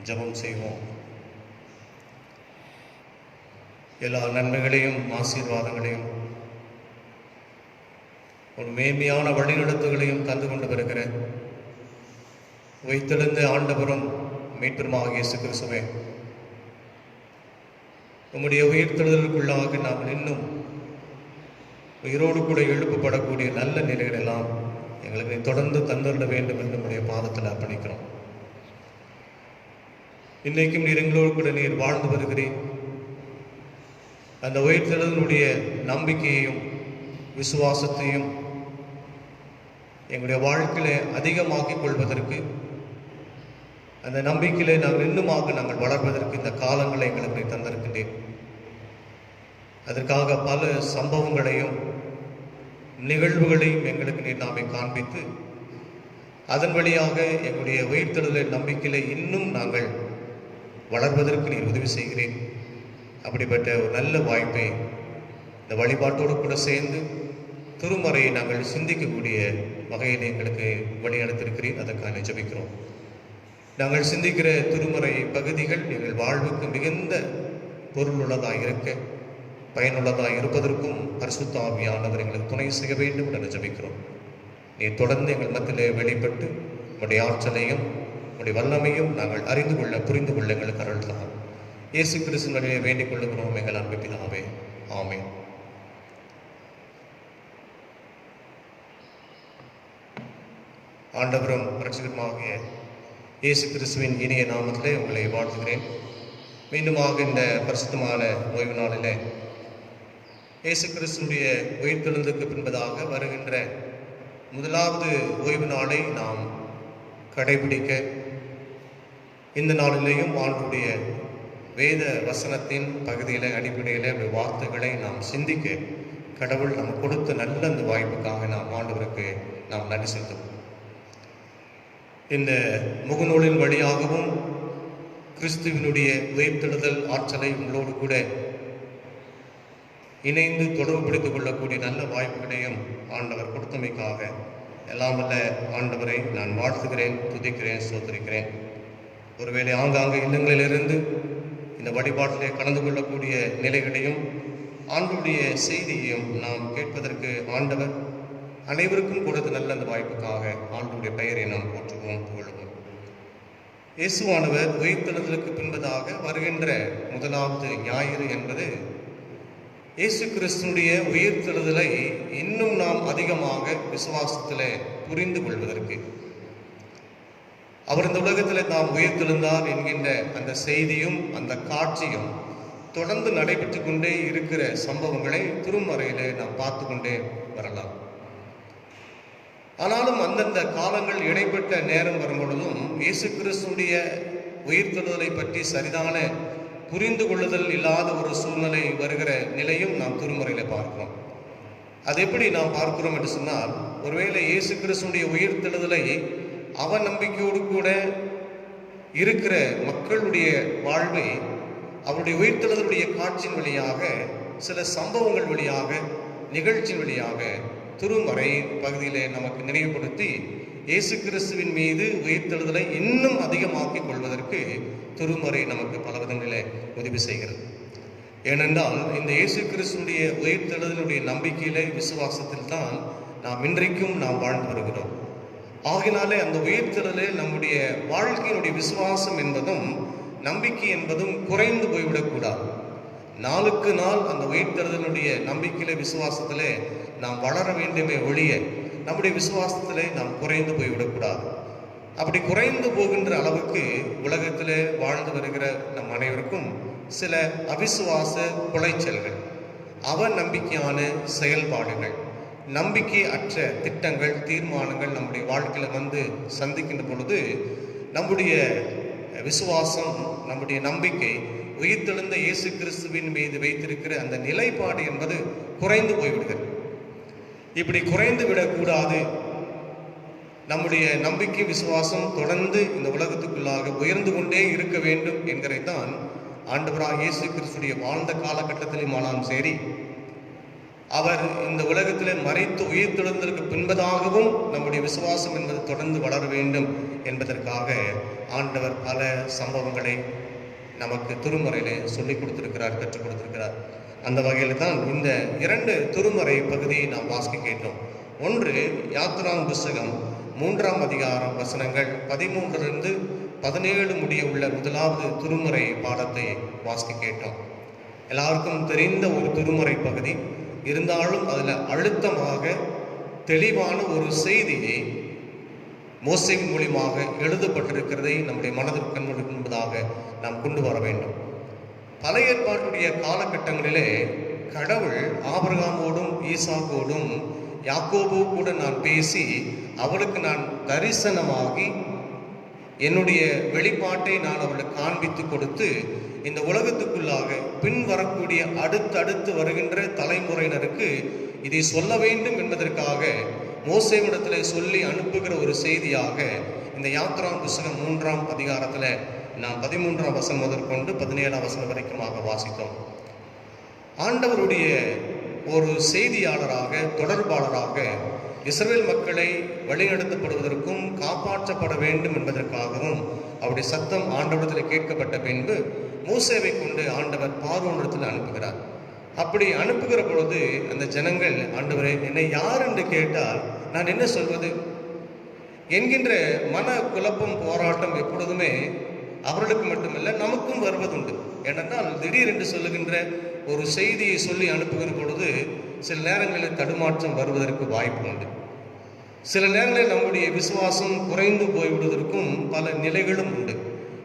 ஜெபம் செய்வோம். எல்லா நன்மைகளையும் ஆசீர்வாதங்களையும் ஒரு மேன்மையான வழிநடத்துகளையும் தந்து கொண்டு வருகிற வைத்தெழுந்த ஆண்டவரும் மீட்பருமாகிய இயேசு கிறிஸ்துவே, உம்முடைய உயிர்த்தெழுதலுக்குள்ளாக நாம் இன்னும் உயிரோடு கூட எழுப்பப்படக்கூடிய நல்ல நிலைகள் எல்லாம் எங்களுக்கு தொடர்ந்து தந்துள்ள வேண்டும் என்று நம்முடைய பாதத்தில் அர்ப்பணிக்கிறோம். இன்றைக்கும் நீர் எங்களோடு கூட நீர் வாழ்ந்து வருகிறீர். அந்த உயிர்த்தெழுதலுடைய நம்பிக்கையையும் விசுவாசத்தையும் எங்களுடைய வாழ்க்கையிலே அதிகமாக்கிக் கொள்வதற்கு, அந்த நம்பிக்கையிலே நாங்கள் இன்னுமாக நாங்கள் வளர்வதற்கு இந்த காலங்களை எங்களுக்கு தந்திருக்கின்றேன். அதற்காக பல சம்பவங்களையும் நிகழ்வுகளையும் எங்களுக்கு நீர் நாமே காண்பித்து, அதன் வழியாக எங்களுடைய உயிர்த்தெழுதலை நம்பிக்கையிலே இன்னும் நாங்கள் வளர்வதற்கு நீர் உதவி செய்கிறேன். அப்படிப்பட்ட ஒரு நல்ல வாய்ப்பை இந்த வழிபாட்டோடு கூட சேர்ந்து திருமறையை நாங்கள் சிந்திக்கக்கூடிய வகையில் எங்களுக்கு வழிநடத்திருக்கிறேன். அதற்காக ஜெபிக்கிறோம். நாங்கள் சிந்திக்கிற திருமறை பகுதிகள் எங்கள் வாழ்வுக்கு மிகுந்த பொருளுள்ளதாக இருக்க, பயனுள்ளதாக இருப்பதற்கும் பரிசுத்த ஆவியானவர் எங்களுக்கு துணை செய்ய வேண்டும் என்று ஜெபிக்கிறோம். நீ தொடர்ந்து எங்கள் மத்தியிலே வெளிப்பட்டு உடைய ஆற்றலையும் உடைய வல்லமையும் நாங்கள் அறிந்து கொள்ள, புரிந்து கொள்ள எங்களுக்கு அருள் தான். இயேசு கிறிஸ்துவின் வழியை வேண்டிக் கொள்ளுகிறோம் எங்கள் அன்பு பிதாவே. ஆமென். ஆண்டவரும் இரட்சகருமாகிய இயேசு கிறிஸ்துவின் இனிய நாமத்திலே உங்களை வாழ்த்துகிறேன். மீண்டுமாக இந்த பரிசுத்தமான ஓய்வு நாளிலே இயேசு கிறிஸ்துடைய உயிர்த்தெழுந்ததுக்கு பின்பதாக வருகின்ற முதலாவது ஓய்வு நாளை நாம் கடைபிடிக்க, இந்த நாளிலேயும் ஆண்டுடைய வேத வசனத்தின் பகுதியில் அடிப்படையில் வார்த்தைகளை நாம் சிந்திக்க கடவுள் நமக்கு கொடுத்த நல்ல அந்த வாய்ப்புக்காக நாம் ஆண்டவருக்கு நாம் நன்றி செலுத்துவோம். இந்த முகநூலின் வழியாகவும் கிறிஸ்துவினுடைய உயிர்த்தெழுதல் ஆற்றலை உங்களோடு கூட இணைந்து தொடர்புபடுத்திக் கொள்ளக்கூடிய நல்ல வாய்ப்புகளையும் ஆண்டவர் கொடுத்தமைக்காக எல்லாம் வல்ல ஆண்டவரை நான் வாழ்த்துகிறேன், துதிக்கிறேன், ஸ்தோத்திரிக்கிறேன். ஒருவேளை ஆங்காங்கே இல்லங்களிலிருந்து இந்த வழிபாட்டிலே கலந்து கொள்ளக்கூடிய நிலைகளையும் ஆண்டுடைய செய்தியையும் நாம் கேட்பதற்கு ஆண்டவர் அனைவருக்கும் கொடுத்த நல்ல அந்த வாய்ப்புக்காக ஆண்டுடைய பெயரை நாம் போற்றுவோம், புகழுவோம். இயேசுவானவர் உயிர்த்தெழுதலுக்கு பின்பதாக வருகின்ற முதலாவது ஞாயிறு என்பது இயேசு கிறிஸ்துடைய உயிர்த்தெழுதலை இன்னும் நாம் அதிகமாக விசுவாசத்தில் புரிந்து கொள்வதற்கு, அவர் இந்த உலகத்தில் நாம் உயிர்த்தெழுந்தார் என்கின்ற அந்த செய்தியும் அந்த காட்சியும் தொடர்ந்து நடைபெற்று கொண்டே இருக்கிற சம்பவங்களை திருமறையிலே நாம் பார்த்து கொண்டே வரலாம். ஆனாலும் அந்தந்த காலங்கள் இடைப்பட்ட நேரம் வரும்பொழுதும் இயேசு கிறிஸ்துடைய உயிர்த்தெழுதலை பற்றி சரிதான புரிந்து கொள்ளுதல் இல்லாத ஒரு சூழ்நிலை வருகிற நிலையும் நாம் திருமறையில பார்க்கிறோம். அது எப்படி நாம் பார்க்கிறோம் என்று சொன்னால், ஒருவேளை இயேசு கிறிஸ்துடைய உயிர்த்தெழுதலை அவநம்பிக்கையோடு கூட இருக்கிற மக்களுடைய வாழ்வை அவருடைய உயிர்த்தெழுதலுடைய காட்சியின் வழியாக, சில சம்பவங்கள் வழியாக, நிகழ்ச்சியின் வழியாக திருமறை பகுதியிலே நமக்கு நினைவுபடுத்தி இயேசு கிறிஸ்துவின் மீது உயிர்த்தெழுதலை இன்னும் அதிகமாக்கிக் கொள்வதற்கு திருமறை நமக்கு பல விதங்களிலே உதவி செய்கிறது. ஏனென்றால் இந்த இயேசு கிறிஸ்துடைய உயிர்த்தெழுதலுடைய நம்பிக்கையிலே, விசுவாசத்தில் தான் நாம் இன்றைக்கும் நாம் வாழ்ந்து வருகிறோம். ஆகினாலே அந்த உயிர்த்தெழுதலே நம்முடைய வாழ்க்கையினுடைய விசுவாசம் என்பதும் நம்பிக்கை என்பதும் குறைந்து போய்விடக்கூடாது. நாளுக்கு நாள் அந்த உயிர்த்தெழுதலுடைய நம்பிக்கையிலே, விசுவாசத்திலே நாம் வளர வேண்டுமே ஒழிய நம்முடைய விசுவாசத்திலே நாம் குறைந்து போய்விடக்கூடாது. அப்படி குறைந்து போகின்ற அளவுக்கு உலகத்திலே வாழ்ந்து வருகிற நம் அனைவருக்கும் சில அவிசுவாச குலைச்சல்கள், அவநம்பிக்கையான செயல்பாடுகள், நம்பிக்கை அற்ற திட்டங்கள், தீர்மானங்கள் நம்முடைய வாழ்க்கையில் வந்து சந்திக்கின்ற பொழுது நம்முடைய விசுவாசம், நம்முடைய நம்பிக்கை உயிர்த்தெழுந்த இயேசு கிறிஸ்துவின் மீது வைத்திருக்கிற அந்த நிலைப்பாடு என்பது குறைந்து போய்விடுகிறது. இப்படி குறைந்து விடக்கூடாது. நம்முடைய நம்பிக்கை, விசுவாசம் தொடர்ந்து இந்த உலகத்துக்குள்ளாக உயர்ந்து கொண்டே இருக்க வேண்டும் என்கிறதான் ஆண்டவராக இயேசு கிறிஸ்துடைய வாழ்ந்த காலகட்டத்திலும் ஆனாலும் சரி, அவர் இந்த உலகத்திலே மறைத்து உயிர்த்தெழுந்ததற்கு பின்பதாகவும் நம்முடைய விசுவாசம் என்பது தொடர்ந்து வளர வேண்டும் என்பதற்காக ஆண்டவர் பல சம்பவங்களை நமக்கு திருமறையிலே சொல்லிக் கொடுத்திருக்கிறார், கற்றுக் கொடுத்திருக்கிறார். அந்த வகையில் தான் இந்த 2 திருமறை பகுதியை நாம் வாசிக்க கேட்டோம். ஒன்று யாத்ராம் புஸ்தகம் 3ஆம் அதிகாரம் வசனங்கள் 13 17 முடிய உள்ள முதலாவது திருமறை பாடத்தை வாசிக்க கேட்டோம். எல்லாருக்கும் தெரிந்த ஒரு திருமறை பகுதி இருந்தாலும் அதில் அழுத்தமாக தெளிவான ஒரு செய்தியை மோசே மூலியமாக எழுதப்பட்டிருக்கிறதை நம்முடைய மனதிற்கு என்பதாக நாம் கொண்டு வர வேண்டும். பழைய ஏற்பாட்டுடைய காலகட்டங்களிலே கடவுள் ஆபிரகாமோடும் ஈசாக்கோடும் யாக்கோபு கூட நான் பேசி அவளுக்கு நான் தரிசனமாகி என்னுடைய வெளிப்பாட்டை நான் அவளுக்கு காண்பித்து கொடுத்து இந்த உலகத்துக்குள்ளாக பின் வரக்கூடிய அடுத்தடுத்து வருகின்ற தலைமுறையினருக்கு இதை சொல்ல வேண்டும் என்பதற்காக மோசேவிடத்தில் சொல்லி அனுப்புகிற ஒரு செய்தியாக இந்த யாத்ராம் புஸ்தகம் 3ஆம் அதிகாரத்தில் நாம் 13ஆம் வசனம் முதற்கொண்டு 17ஆம் வசனம் வரைக்குமாக வாசித்தோம். ஆண்டவருடைய ஒரு செய்தியாளராக, தொடர்பாளராக இஸ்ரவேல் மக்களை வழிநடத்தப்படுவதற்கும் காப்பாற்றப்பட வேண்டும் என்பதற்காகவும் அவருடைய சத்தம் ஆண்டவரிடத்தில் கேட்கப்பட்ட பின்பு மோசேவை கொண்டு ஆண்டவர் பார்வோனிடத்தில் அனுப்புகிறார். அப்படி அனுப்புகிற பொழுது அந்த ஜனங்கள், ஆண்டவரே என்னை யார் என்று கேட்டால் நான் என்ன சொல்வது என்கின்ற மன குழப்பம், போராட்டம் எப்பொழுதுமே அவர்களுக்கு மட்டுமல்ல நமக்கும் வருவதுண்டு. ஏனென்றால் திடீரென்று சொல்லுகின்ற ஒரு செய்தியை சொல்லி அனுப்புகிற பொழுது சில நேரங்களில் தடுமாற்றம் வருவதற்கு வாய்ப்பு உண்டு. சில நேரங்களில் நம்முடைய விசுவாசம் குறைந்து போய்விடுவதற்கும் பல நிலைகளும் உண்டு.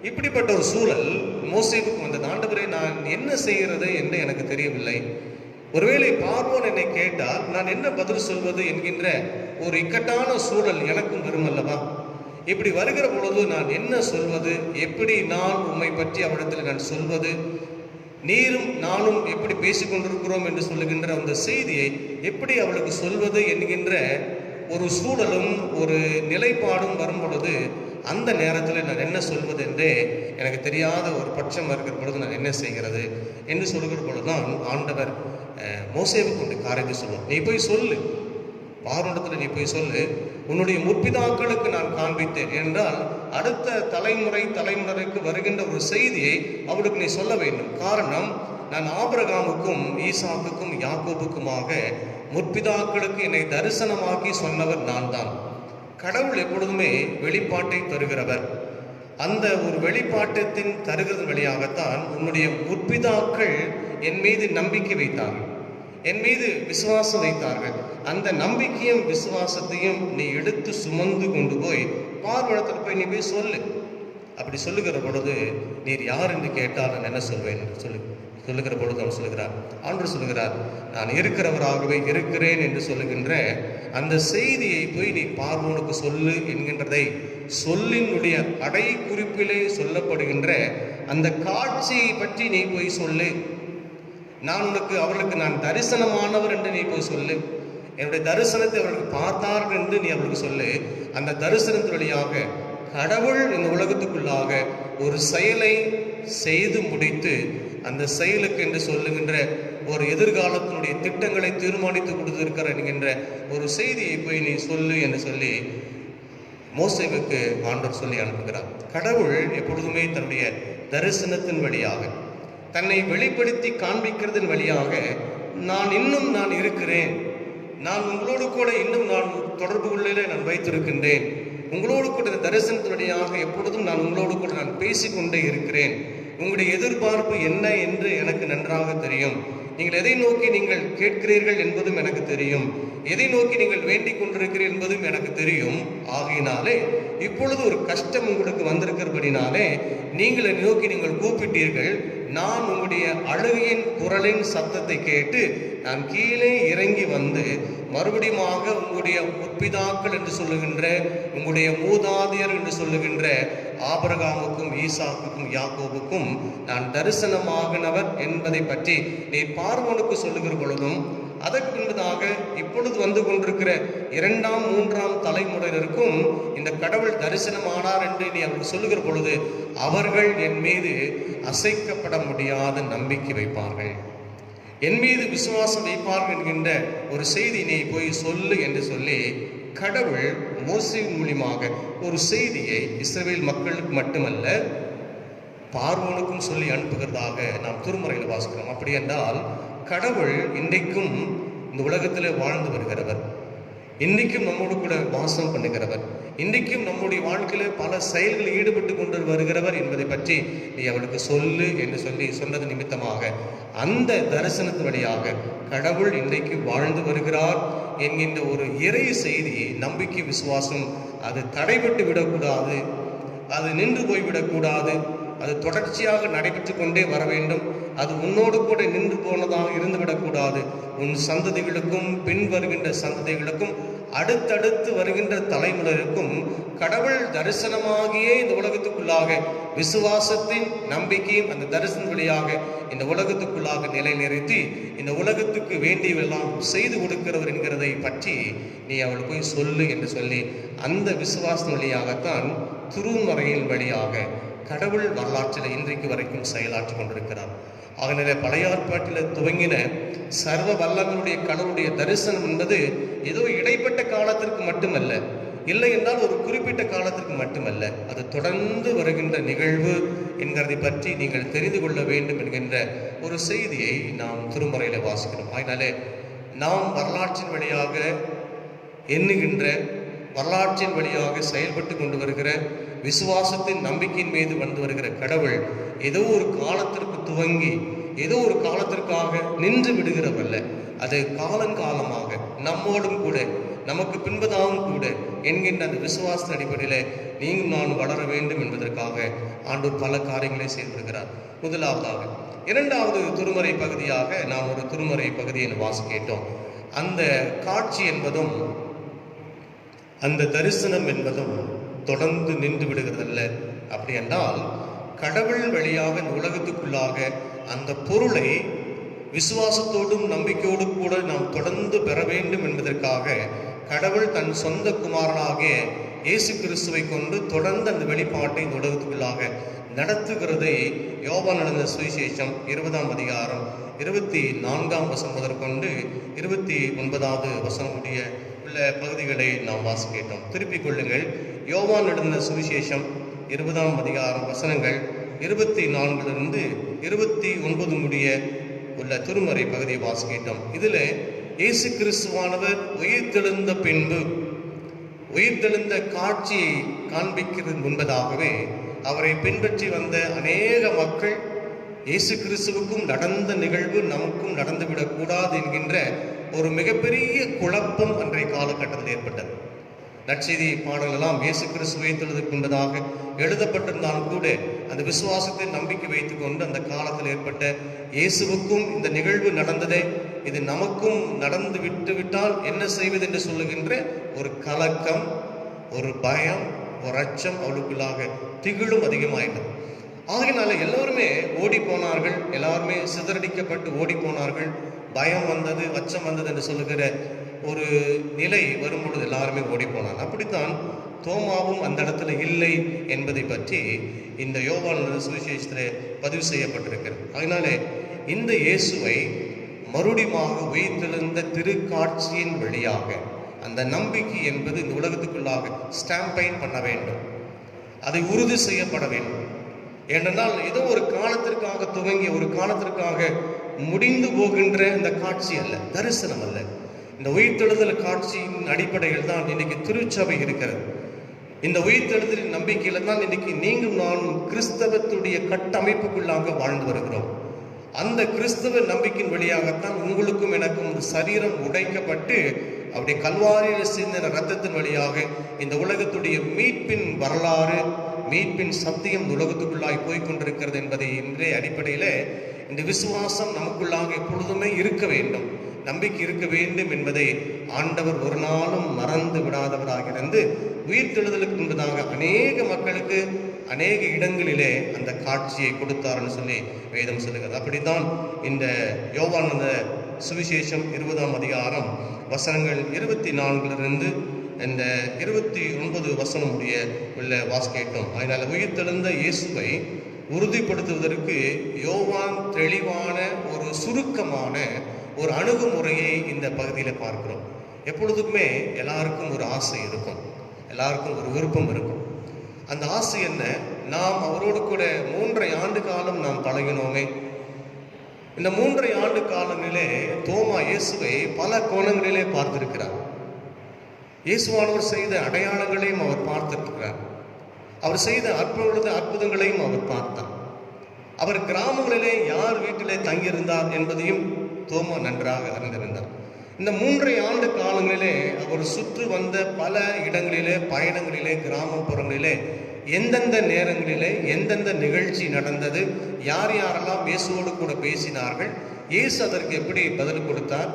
இப்படிப்பட்ட ஒரு சூழல் மோசேவுக்கு வந்தது. ஆண்டவரே நான் என்ன செய்கிறது என்று எனக்கு தெரியவில்லை, ஒருவேளை பார்வோன் என்னை கேட்டால் நான் என்ன பதில் சொல்வது என்கின்ற ஒரு இக்கட்டான சூழல் எனக்கும் வருமல்லவா? இப்படி வருகிற பொழுது நான் என்ன சொல்வது, எப்படி நான் உம்மை பற்றி அவரிடத்தில் நான் சொல்வது, நீரும் நானும் எப்படி பேசிக்கொண்டிருக்கிறோம் என்று சொல்லுகின்ற அந்த செய்தியை எப்படி அவளுக்கு சொல்வது என்கின்ற ஒரு சூழலும் ஒரு நிலைப்பாடும் வரும் பொழுது அந்த நேரத்தில் நான் என்ன சொல்வது என்றே எனக்கு தெரியாத ஒரு பட்சம் இருக்கிற பொழுது நான் என்ன செய்கிறது என்று சொல்லுகிற பொழுதுதான் ஆண்டவர் மோசேவை கொண்டு காரியத்தை சொல்லுவோம். நீ போய் சொல்லு, பார்வோனிடத்தில் நீ போய் சொல்லு, உன்னுடைய முற்பிதாக்களுக்கு நான் காண்பித்தேன் என்றால் அடுத்த தலைமுறைக்கு வருகின்ற ஒரு செய்தியை அவளுக்கு நீ சொல்ல வேண்டும். காரணம், நான் ஆபிரகாமுக்கும் ஈசாக்குக்கும் யாக்கோபுக்குமாக முற்பிதாக்களுக்கு என்னை தரிசனமாக்கி சொன்னவர் நான் தான். கடவுள் எப்பொழுதுமே வெளிப்பாட்டை தருகிறவர். அந்த ஒரு வெளிப்பாட்டத்தின் தருகிறது வழியாகத்தான் உன்னுடைய முற்பிதாக்கள் என் மீது நம்பிக்கை வைத்தார்கள், என் மீது விசுவாசம் வைத்தார்கள். அந்த நம்பிக்கையும் விசுவாசத்தையும் நீ எடுத்து சுமந்து கொண்டு போய் பார்வனத்தில் போய் நீ போய் சொல்லு. அப்படி சொல்லுகிற பொழுது நீர் யார் என்று கேட்டால் நான் என்ன சொல்வேன் என்று சொல்லுகிற பொழுது அவர் சொல்லுகிறார், ஆண்டவர் சொல்லுகிறார், நான் இருக்கிறவராகவே இருக்கிறேன் என்று சொல்லுகின்ற அந்த செய்தியை போய் நீ பார்வோனுக்கு சொல்லு என்கின்றதை சொல்லினுடைய அடை குறிப்பிலே சொல்லப்படுகின்ற அந்த காட்சியை பற்றி நீ போய் சொல்லு. நான் அவர்களுக்கு நான் தரிசனமானவர் என்று நீ போய் சொல்லு. என்னுடைய தரிசனத்தை அவர்களுக்கு பார்த்தார்கள் என்று நீ அவர்களுக்கு சொல்லு. அந்த தரிசனத்தின் வழியாக கடவுள் இந்த உலகத்துக்குள்ளாக ஒரு செயலை செய்து முடித்து அந்த செயலுக்கு என்று சொல்லுகின்ற ஒரு எதிர்காலத்தினுடைய திட்டங்களை தீர்மானித்து கொடுத்திருக்கிற என்கின்ற ஒரு செய்தியை போய் நீ சொல்லு என்று சொல்லி மோசேவுக்கு ஆண்டவர் சொல்லி அனுப்புகிறார். கடவுள் எப்பொழுதுமே தன்னுடைய தரிசனத்தின் வழியாக, தன்னை வெளிப்படுத்தி காண்பிக்கிறதன் வழியாக நான் இருக்கிறேன், நான் உங்களோடு கூட இன்னும் நான் தொடர்புகளிலே நான் வைத்திருக்கின்றேன், உங்களோடு கூட இந்த தரிசனத்தின் வழியாக எப்பொழுதும் நான் உங்களோடு கூட நான் பேசிக்கொண்டே இருக்கிறேன், உங்களுடைய எதிர்பார்ப்பு என்ன என்று எனக்கு நன்றாக தெரியும், நீங்கள் எதை நோக்கி நீங்கள் கேட்கிறீர்கள் என்பதும் எனக்கு தெரியும், எதை நோக்கி நீங்கள் வேண்டிக் கொண்டிருக்கிறீர்கள் என்பதும் எனக்கு தெரியும். ஆகையினாலே இப்பொழுது ஒரு கஷ்டம் உங்களுக்கு வந்திருக்கிறபடினாலே நீங்கள் என்னை நோக்கி நீங்கள் கூப்பிட்டீர்கள். நான் உங்களுடைய அழுகையின் குரலின் சத்தத்தை கேட்டு நான் கீழே இறங்கி வந்து மறுபடியும் உங்களுடைய முற்பிதாக்கள் என்று சொல்லுகின்ற, உங்களுடைய மூதாதையர் என்று சொல்லுகின்ற ஆபிரகாமுக்கும் ஈசாக்குக்கும் யாக்கோபுக்கும் நான் தரிசனமாகினவர் என்பதை பற்றி நீ பார்வோனுக்கு சொல்லுகிற பொழுதும், அதற்கு முன்பதாக இப்பொழுது வந்து கொண்டிருக்கிற 2ஆம் 3ஆம் தலைமுறையினருக்கும் இந்த கடவுள் தரிசனமானார் என்று நீ அவர்கள் சொல்லுகிற பொழுது அவர்கள் என் மீது அசைக்கப்பட முடியாத நம்பிக்கை வைப்பார்கள், என் மீது விசுவாசம் வைப்பார்கள் என்கின்ற ஒரு செய்தி நீ போய் சொல்லு என்று சொல்லி கடவுள் மோசேயின் மூலியமாக ஒரு செய்தியை இஸ்ரவேல் மக்களுக்கு மட்டுமல்ல பார்வோனுக்கும் சொல்லி அனுப்புகிறதாக நாம் திருமறையில் வாசிக்கிறோம். அப்படி என்றால் கடவுள் இன்றைக்கும் இந்த உலகத்தில் வாழ்ந்து வருகிறவர், இன்றைக்கும் நம்மோடு கூட வாசம் பண்ணுகிறவர், இன்றைக்கும் நம்முடைய வாழ்க்கையில் பல செயல்களில் ஈடுபட்டு கொண்டு வருகிறவர் என்பதை பற்றி நீ அவளுக்கு சொல்லு என்று சொல்லி சொன்னது நிமித்தமாக அந்த தரிசனத்தின் வழியாக கடவுள் இன்றைக்கு வாழ்ந்து வருகிறார் என்கின்ற ஒரு இறை செய்தி, நம்பிக்கை, விசுவாசம் அது தடைபட்டு விடக்கூடாது, அது நின்று போய்விடக்கூடாது, அது தொடர்ச்சியாக நடைபெற்று கொண்டே வர வேண்டும். அது உன்னோடு கூட நின்று போனதாக இருந்துவிடக்கூடாது. உன் சந்ததிகளுக்கும் பின் வருகின்ற சந்ததிகளுக்கும் அடுத்தடுத்து வருகின்ற தலைமுறைக்கும் கடவுள் தரிசனமாகியே இந்த உலகத்துக்குள்ளாக விசுவாசத்தின் நம்பிக்கையும் அந்த தரிசன வழியாக இந்த உலகத்துக்குள்ளாக நிலை நிறுத்தி இந்த உலகத்துக்கு வேண்டியவெல்லாம் செய்து கொடுக்கிறவர் என்கிறதை பற்றி நீ அவள் போய் சொல்லு என்று சொல்லி அந்த விசுவாசம் வழியாகத்தான் திருமறையின் வழியாக கடவுள் வரலாற்றில் இன்றைக்கு வரைக்கும் செயலாற்றி கொண்டிருக்கிறார். அதனால பழைய ஏற்பாட்டில் துவங்கின சர்வ வல்லவனுடைய கடவுளுடைய தரிசனம் என்பது ஏதோ இடைப்பட்ட காலத்திற்கு மட்டுமல்ல, இல்லை என்றால் ஒரு குறிப்பிட்ட காலத்திற்கு மட்டுமல்ல, அது தொடர்ந்து வருகின்ற நிகழ்வு என்கிறதை பற்றி நீங்கள் தெரிந்து கொள்ள வேண்டும் என்கின்ற ஒரு செய்தியை நாம் திருமறையில் வாசிக்கிறோம். அதனாலே நாம் வரலாற்றின் வழியாக எண்ணுகின்ற, வரலாற்றின் வழியாக செயல்பட்டு கொண்டு வருகிற விசுவாசத்தின் நம்பிக்கையின் மீது வந்து வருகிற கடவுள் ஏதோ ஒரு காலத்திற்கு துவங்கி ஏதோ ஒரு காலத்திற்காக நின்று விடுகிறவல்ல, அது காலங்காலமாக நம்மோடும் கூட நமக்கு பின்பதாகவும் கூட என்கின்ற அந்த விசுவாச அடிப்படையில் நீங்களும் நான் வளர வேண்டும் என்பதற்காக ஆண்டவர் பல காரியங்களை செயல்படுகிறார். முதலாவதாக. இரண்டாவது திருமறை பகுதியாக நாம் ஒரு திருமறை பகுதியை வாசிக்கிட்டோம். அந்த காட்சி என்பதும் அந்த தரிசனம் என்பதும் தொடர்ந்து நின்று விடுகிறதல்ல. அப்படி என்றால் கடவுள் வழியாக இந்த உலகத்துக்குள்ளாக அந்த பொருளை விசுவாசத்தோடும் நம்பிக்கையோடு கூட நாம் தொடர்ந்து பெற வேண்டும் என்பதற்காக கடவுள் தன் சொந்த குமாரனாகிய இயேசு கிறிஸ்துவை கொண்டு தொடர்ந்து அந்த வெளிப்பாட்டை இந்த உலகத்துக்குள்ளாக நடத்துகிறதை யோவான் எழுதின சுவிசேஷம் 20ஆம் அதிகாரம் 24ஆம் வசனம் முதற்கொண்டு 29வது வசனம் முடிய உள்ள பகுதிகளை நாம் வாசிக்கிட்டோம். திருப்பிக் கொள்ளுங்கள். யோவான் எழுதின சுவிசேஷம் 20ஆம் அதிகாரம் வசனங்கள் 24லிருந்து 29 முடிய உள்ள திருமறை பகுதியை வாசிக்கிட்டோம். இதில் இயேசு கிறிஸ்துவானவர் உயிர்த்தெழுந்த பின்பு உயிர்த்தெழுந்த காட்சியை காண்பிக்கிறது முன்பதாகவே அவரை பின்பற்றி வந்த அநேக மக்கள் இயேசு கிறிஸ்துவுக்கும் நடந்த நிகழ்வு நமக்கும் நடந்துவிடக்கூடாது என்கின்ற ஒரு மிகப்பெரிய குழப்பம் அன்றைய காலகட்டத்தில் ஏற்பட்டது. நற்செய்தி பாடலெல்லாம் இயேசு கிறிஸ்து உயிர்த்தெழுதற்கு முன்பதாக எழுதப்பட்டிருந்தாலும் கூட அந்த விசுவாசத்தை நம்பிக்கை வைத்துக் கொண்டு அந்த காலத்தில் ஏற்பட்ட இயேசுவுக்கும் இந்த நிகழ்வு நடந்ததே, இது நமக்கும் நடந்து விட்டால் என்ன செய்வது என்று சொல்லுகின்ற ஒரு கலக்கம், ஒரு பயம், ஒரு அச்சம் அவளுக்குள்ளாக திகிலும் அதிகமாயிட்டது. ஆகையினால எல்லோருமே ஓடி போனார்கள், எல்லாருமே சிதறடிக்கப்பட்டு ஓடி போனார்கள். பயம் வந்தது, அச்சம் வந்தது என்று சொல்லுகிற ஒரு நிலை வரும்பொழுது எல்லாருமே ஓடி போனார். அப்படித்தான் தோமாவும் அந்த இடத்துல இல்லை என்பதை பற்றி இந்த யோவான் சுவிசேஷத்தில் பதிவு செய்யப்பட்டிருக்கிறது. அதனாலே இந்த இயேசுவை மறுபடியுமாக உயிர்த்தெழுந்த திருக்காட்சியின் வழியாக அந்த நம்பிக்கை என்பது இந்த உலகத்துக்குள்ளாக ஸ்டாம்பைன் பண்ண வேண்டும், அதை உறுதி செய்யப்பட வேண்டும். ஏனென்றால் ஏதோ ஒரு காலத்திற்காக துவங்கி ஒரு காலத்திற்காக முடிந்து போகின்ற இந்த காட்சி அல்ல, தரிசனம் அல்ல. இந்த உயிர்த்தெழுதல் காட்சியின் அடிப்படையில் தான் இன்னைக்கு திருச்சபை இருக்கிறது. இந்த உயிர்த்தெழுதலின் நம்பிக்கையில தான் இன்னைக்கு நீங்களும் நானும் கிறிஸ்தவத்துடைய கட்டமைப்புக்குள்ளாக வாழ்ந்து வருகிறோம். அந்த கிறிஸ்தவ நம்பிக்கையின் வழியாகத்தான் உங்களுக்கும் எனக்கும் இந்த சரீரம் உடைக்கப்பட்டு அப்படி கல்வாரியில் சிந்தின ரத்தத்தின் வழியாக இந்த உலகத்துடைய மீட்பின் வரலாறு, மீட்பின் சத்தியம் இந்த உலகத்துக்குள்ளாய் போய்கொண்டிருக்கிறது என்பதை இன்றைய அடிப்படையில் இந்த விசுவாசம் நமக்குள்ளாக எப்பொழுதுமே இருக்க வேண்டும், நம்பிக்கை இருக்க வேண்டும் என்பதை ஆண்டவர் ஒரு நாளும் மறந்து விடாதவராக இருந்து உயிர்த்தெழுதலுக்கு முன்பதாக அநேக மக்களுக்கு அநேக இடங்களிலே அந்த காட்சியை கொடுத்தார்னு சொல்லி வேதம் சொல்லுகிறது. அப்படித்தான் இந்த யோவான் சுவிசேஷம் 20ஆம் அதிகாரம் வசனங்கள் 24லிருந்து இந்த 29 வசனம் உடைய உள்ள வாசிக்கட்டும். அதனால உயிர்த்தெழுந்த இயேசுவை உறுதிப்படுத்துவதற்கு யோவான் தெளிவான ஒரு சுருக்கமான ஒரு அணுகுமுறையை இந்த பகுதியில் பார்க்கிறோம். எப்பொழுதுமே எல்லாருக்கும் ஒரு ஆசை இருக்கும். எல்லாருக்கும் ஒரு விருப்பம் இருக்கும். அந்த ஆசை என்ன? நாம் அவரோடு கூட 3.5 ஆண்டு காலம் நாம் பழகினோமே. இந்த 3.5 ஆண்டு காலங்களிலே தோமா இயேசுவை பல கோணங்களிலே பார்த்திருக்கிறார். இயேசுவானவர் செய்த அடையாளங்களையும் அவர் பார்த்திருக்கிறார். அவர் செய்த அற்புதங்களையும் அவர் பார்த்தார். அவர் கிராமங்களிலே யார் வீட்டிலே தங்கியிருந்தார் என்பதையும் தோமா நன்றாக அறிந்திருந்தார். இந்த 3.5 ஆண்டு காலங்களிலே அவர் சுற்று வந்த பல இடங்களிலே, பயணங்களிலே, கிராமப்புறங்களிலே எந்தெந்த நேரங்களிலே எந்தெந்த நிகழ்ச்சி நடந்தது, யார் யாரெல்லாம் இயேசுவோடு கூட பேசினார்கள், இயேசு அதற்கு எப்படி பதில் கொடுத்தார்,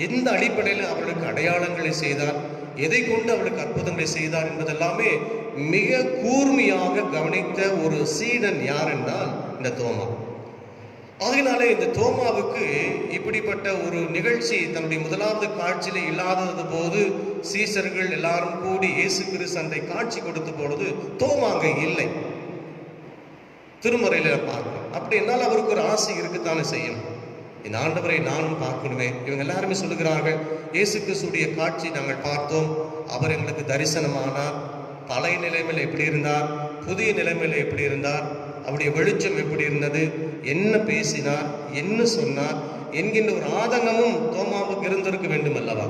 எந்த அடிப்படையில் அவர்களுக்கு அடையாளங்களை செய்தார், எதை கொண்டு அவளுக்கு அற்புதங்களை செய்தார் என்பதெல்லாமே மிக கூர்மையாக கவனித்த ஒரு சீடன் யார் என்றால் இந்த தோமா. ஆகினாலே இந்த தோமாவுக்கு இப்படிப்பட்ட ஒரு நிகழ்ச்சி தன்னுடைய முதலாவது காட்சியிலே இல்லாதது போது சீசர்கள் எல்லாரும் கூடி இயேசு கிறிஸ்து அன்றை காட்சி கொடுத்த பொழுது தோமா அங்கே இல்லை. திருமறையில பார்க்கணும். அப்படி என்னால் அவருக்கு ஒரு ஆசை இருக்குத்தானே செய்யும். இந்த ஆண்டவரை நானும் பார்க்கணுமே. இவங்க எல்லாருமே சொல்லுகிறார்கள், இயேசு கிறிஸ்துடைய காட்சி நாங்கள் பார்த்தோம், அவர் எங்களுக்கு தரிசனமானார், பழைய நிலைமையில் எப்படி இருந்தார், புதிய நிலைமையில் எப்படி இருந்தார், அவருடைய வெளிச்சம் எப்படி இருந்தது, என்ன பேசினார், என்ன சொன்னார் என்கின்ற ஒரு ஆதங்கமும் தோமாவுக்கு இருந்திருக்க வேண்டும் அல்லவா?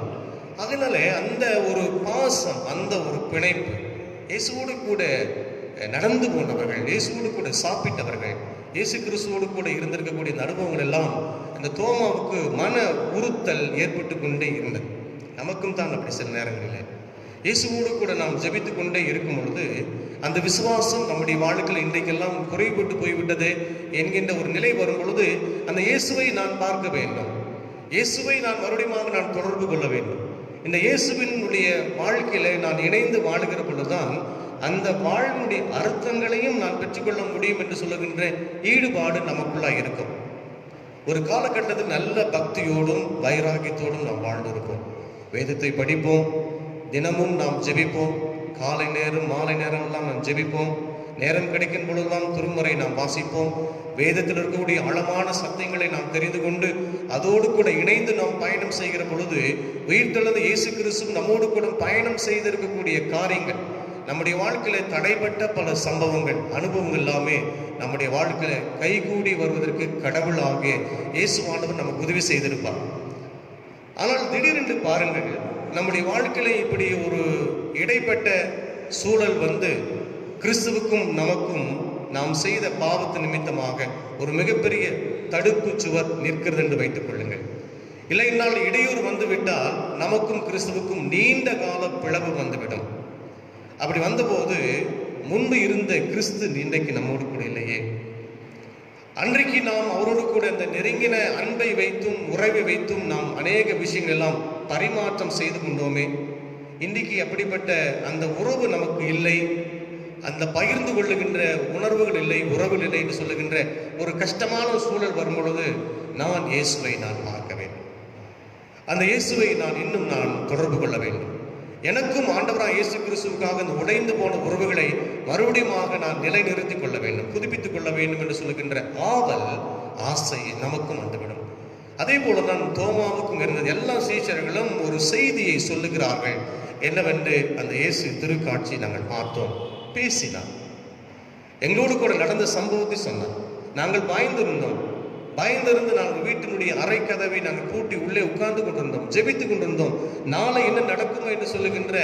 அதனால அந்த ஒரு பாசம், அந்த ஒரு பிணைப்பு, இயேசுவோடு கூட நடந்து போனவர்கள், இயேசுவோடு கூட சாப்பிட்டவர்கள், இயேசு கிறிஸ்துவோடு கூட இருந்திருக்கக்கூடிய அனுபவங்கள் எல்லாம் அந்த தோமாவுக்கு மன உறுத்தல் ஏற்பட்டு கொண்டே இருந்தது. நமக்கும் தான் அப்படி சில நேரங்களில் இயேசுவோடு கூட நாம் ஜெபித்து கொண்டே இருக்கும் பொழுது அந்த விசுவாசம் நம்முடைய வாழ்க்கையில் இன்றைக்கெல்லாம் குறைபட்டு போய்விட்டது என்கின்ற ஒரு நிலை வரும் பொழுது அந்த இயேசுவை நான் பார்க்க வேண்டும், இயேசுவை நான் மறுபடியும் நான் தொடர்பு கொள்ள வேண்டும். இந்த இயேசுவினுடைய வாழ்க்கையில நான் இணைந்து வாழுகிற பொழுதுதான் அந்த வாழ்வுடைய அர்த்தங்களையும் நான் பெற்றுக்கொள்ள முடியும் என்று சொல்லுகின்ற ஈடுபாடு நமக்குள்ளாக இருக்கும். ஒரு காலகட்டத்தில் நல்ல பக்தியோடும் வைராகியத்தோடும் நாம் வாழ்ந்திருப்போம். வேதத்தை படிப்போம், தினமும் நாம் ஜெபிப்போம், காலை நேரம் மாலை நேரம் எல்லாம் நாம் ஜெபிப்போம், நேரம் கிடைக்கும் பொழுதுதான் திருமறை நாம் வாசிப்போம், வேதத்தில் இருக்கக்கூடிய ஆழமான சத்தியங்களை நாம் தெரிந்து கொண்டு அதோடு கூட இணைந்து நாம் பயணம் செய்கிற பொழுது உயிர்த்தெழுந்த இயேசு கிறிஸ்து நம்மோடு கூட பயணம் செய்திருக்கக்கூடிய காரியங்கள், நம்முடைய வாழ்க்கையில தடைப்பட்ட பல சம்பவங்கள், அனுபவங்கள் எல்லாமே நம்முடைய வாழ்க்கையில கைகூடி வருவதற்கு கடவுளாகிய இயேசுவானவர் நமக்கு உதவி செய்திருப்பார். ஆனால் திடீரென்று பாருங்கள், நம்முடைய வாழ்க்கையில இப்படி ஒரு இடைப்பட்ட சூழல் வந்து கிறிஸ்துவுக்கும் நமக்கும் நாம் செய்த பாவத்து நிமித்தமாக ஒரு மிகப்பெரிய தடுப்பு சுவர் நிற்கிறது என்று வைத்துக் கொள்ளுங்கள். இல்லைனால் இடையூறு வந்துவிட்டால் நமக்கும் கிறிஸ்துவுக்கும் நீண்ட கால பிளவு வந்துவிடும். அப்படி வந்தபோது முன்பு இருந்த கிறிஸ்து இன்றைக்கு நம்மோடு கூட இல்லையே. அன்றைக்கு நாம் அவரோடு கூட அந்த நெருங்கின அன்பை வைத்தும் உறவை வைத்தும் நாம் அநேக விஷயங்கள் எல்லாம் பரிமாற்றம் செய்து கொண்டோமே. இன்றைக்கு அப்படிப்பட்ட அந்த உறவு நமக்கு இல்லை, அந்த பகிர்ந்து கொள்ளுகின்ற உணர்வுகள் இல்லை, உறவுகள் இல்லை என்று சொல்லுகின்ற ஒரு கஷ்டமான சூழல் வரும் பொழுது நான் இயேசுவை நான் பார்க்க வேண்டும், அந்த இயேசுவை நான் இன்னும் நான் தொடர்பு கொள்ள வேண்டும். எனக்கும் ஆண்டவராக இயேசு கிறிஸ்துவுக்காக இந்த உடைந்து போன உறவுகளை மறுபடியும் நான் நிலைநிறுத்திக் கொள்ள வேண்டும், புதுப்பித்துக் கொள்ள வேண்டும் என்று சொல்லுகின்ற ஆவல் ஆசை நமக்கும் வந்துவிடும். அதே போலதான் தோமாவுக்கும் இருந்தது. எல்லா சீஷர்களும் ஒரு செய்தியை சொல்லுகிறார்கள். என்னவென்று அந்த இயேசு திருக்காட்சி நாங்கள் பார்த்தோம், பேசினார், எங்களோடு கூட நடந்த சம்பவத்தை சொன்னார். நாங்கள் பயந்திருந்து நாங்கள் வீட்டினுடைய அறை கதவை நாங்கள் பூட்டி உள்ளே உட்கார்ந்து கொண்டிருந்தோம், ஜெபித்து கொண்டிருந்தோம். நாளை என்ன நடக்குமோ என்று சொல்லுகின்ற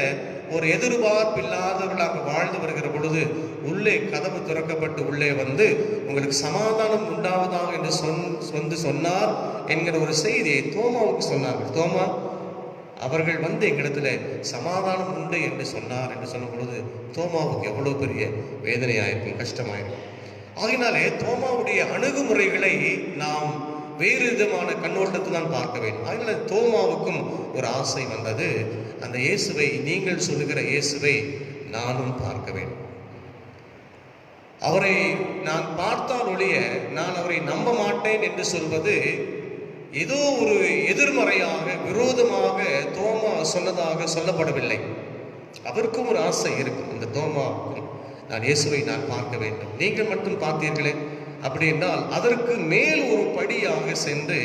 ஒரு எதிர்பார்ப்பு இல்லாதவர்களாக வாழ்ந்து வருகிற பொழுது உள்ளே கதவு திறக்கப்பட்டு உள்ளே வந்து உங்களுக்கு சமாதானம் உண்டாவதாக என்று வந்து சொன்னார் என்கிற ஒரு செய்தியை தோமாவுக்கு சொன்னார்கள். தோமா, அவர்கள் வந்து எங்களிடத்துல சமாதானம் உண்டு என்று சொன்னார் என்று சொன்ன பொழுது தோமாவுக்கு எவ்வளவு பெரிய வேதனையாயிருக்கும், கஷ்டமாயிருக்கும். ஆகினாலே தோமாவுடைய அணுகுமுறைகளை நாம் வேறு விதமான கண்ணோட்டத்தில் தான் பார்க்க வேண்டும். அதனால தோமாவுக்கும் ஒரு ஆசை வந்தது, அந்த இயேசுவை, நீங்கள் சொல்லுகிற இயேசுவை நானும் பார்க்க வேண்டும். அவரை நான் பார்த்தால் ஒழிய நான் அவரை நம்ப மாட்டேன் என்று சொல்வது ஏதோ ஒரு எதிர்மறையாக விரோதமாக தோமா சொன்னதாக சொல்லப்படவில்லை. அவருக்கும் ஒரு ஆசை இருக்கும், இந்த தோமாவுக்கும் நான் இயேசுவை நான் பார்க்க வேண்டும். நீங்கள் மட்டும் பார்த்தீர்களே அப்படி என்றால் அதற்கு மேல் ஒரு படியாக சென்று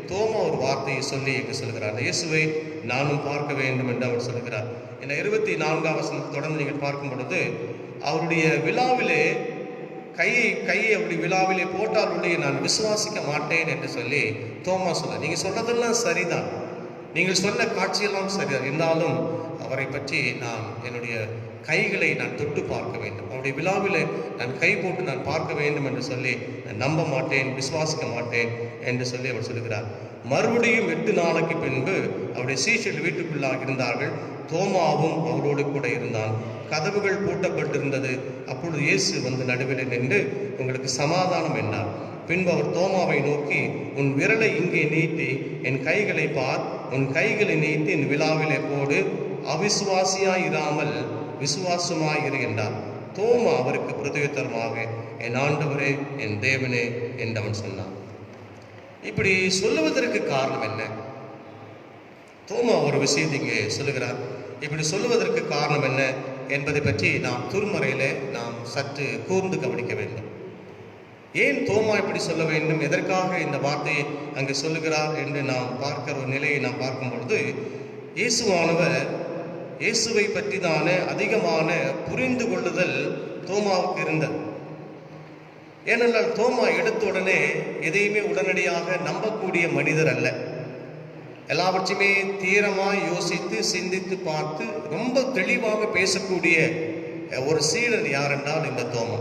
தோமா ஒரு வார்த்தையை சொல்லி எங்கு சொல்கிறார், இயேசுவை நானும் பார்க்க வேண்டும் என்று அவர் சொல்கிறார். இந்த 24ஆம் வசனத்தை தொடர்ந்து நீங்கள் பார்க்கும் பொழுது அவருடைய விழாவிலே கையை அப்படி விழாவிலே போட்டால் ஒழிய நான் விசுவாசிக்க மாட்டேன் என்று சொல்லி தோமா சொல்ல. நீங்கள் சொன்னதெல்லாம் சரிதான், நீங்கள் சொன்ன காட்சியெல்லாம் சரிதான், இருந்தாலும் அவரை பற்றி நான் என்னுடைய கைகளை நான் தொட்டு பார்க்க வேண்டும், அவருடைய விழாவிலே நான் கை போட்டு நான் பார்க்க வேண்டும் என்று சொல்லி நான் நம்ப மாட்டேன், விசுவாசிக்க மாட்டேன் என்று சொல்லி அவர் சொல்கிறார். மறுபடியும் 8 நாளைக்கு பின்பு அவருடைய சீஷர்கள் வீட்டுக்குள்ளாக இருந்தார்கள். தோமாவும் அவரோடு கூட இருந்தான். கதவுகள் பூட்டப்பட்டிருந்தது. அப்பொழுது இயேசு வந்து நடுவில் நின்று உங்களுக்கு சமாதானம் என்றார். பின்பு அவர் தோமாவை நோக்கி, உன் விரலை இங்கே நீட்டி என் கைகளை பார், உன் கைகளை நீட்டி என் விழாவிலே போடு, அவிசுவாசியாய் இராமல் விசுவாசமாய் இரு என்றார். தோமா அவருக்கு பிரதியுத்தரமாக, என் ஆண்டவரே என் தேவனே என்று அவன் சொன்னான். இப்படி சொல்லுவதற்கு காரணம் என்ன? தோமா ஒரு விஷயத்தை இங்கே சொல்லுகிறார். இப்படி சொல்லுவதற்கு காரணம் என்ன என்பதை பற்றி நாம் திருமறையிலே நாம் சற்று கூர்ந்து கவனிக்க வேண்டும். ஏன் தோமா இப்படி சொல்ல வேண்டும், எதற்காக இந்த வார்த்தையை அங்கு சொல்லுகிறார் என்று நாம் பார்க்கிற ஒரு நிலையை நாம் பார்க்கும் பொழுது, இயேசுவானவர் இயேசுவை பற்றி தானே அதிகமான புரிந்து கொள்ளுதல் தோமாவுக்கு இருந்தது. ஏனென்றால் தோமா எடுத்த உடனே எதையுமே உடனடியாக நம்பக்கூடிய மனிதர் அல்ல. எல்லாவற்றையுமே தீரமாக யோசித்து சிந்தித்து பார்த்து ரொம்ப தெளிவாக பேசக்கூடிய ஒரு சீடர் யார் என்றால் இந்த தோமா.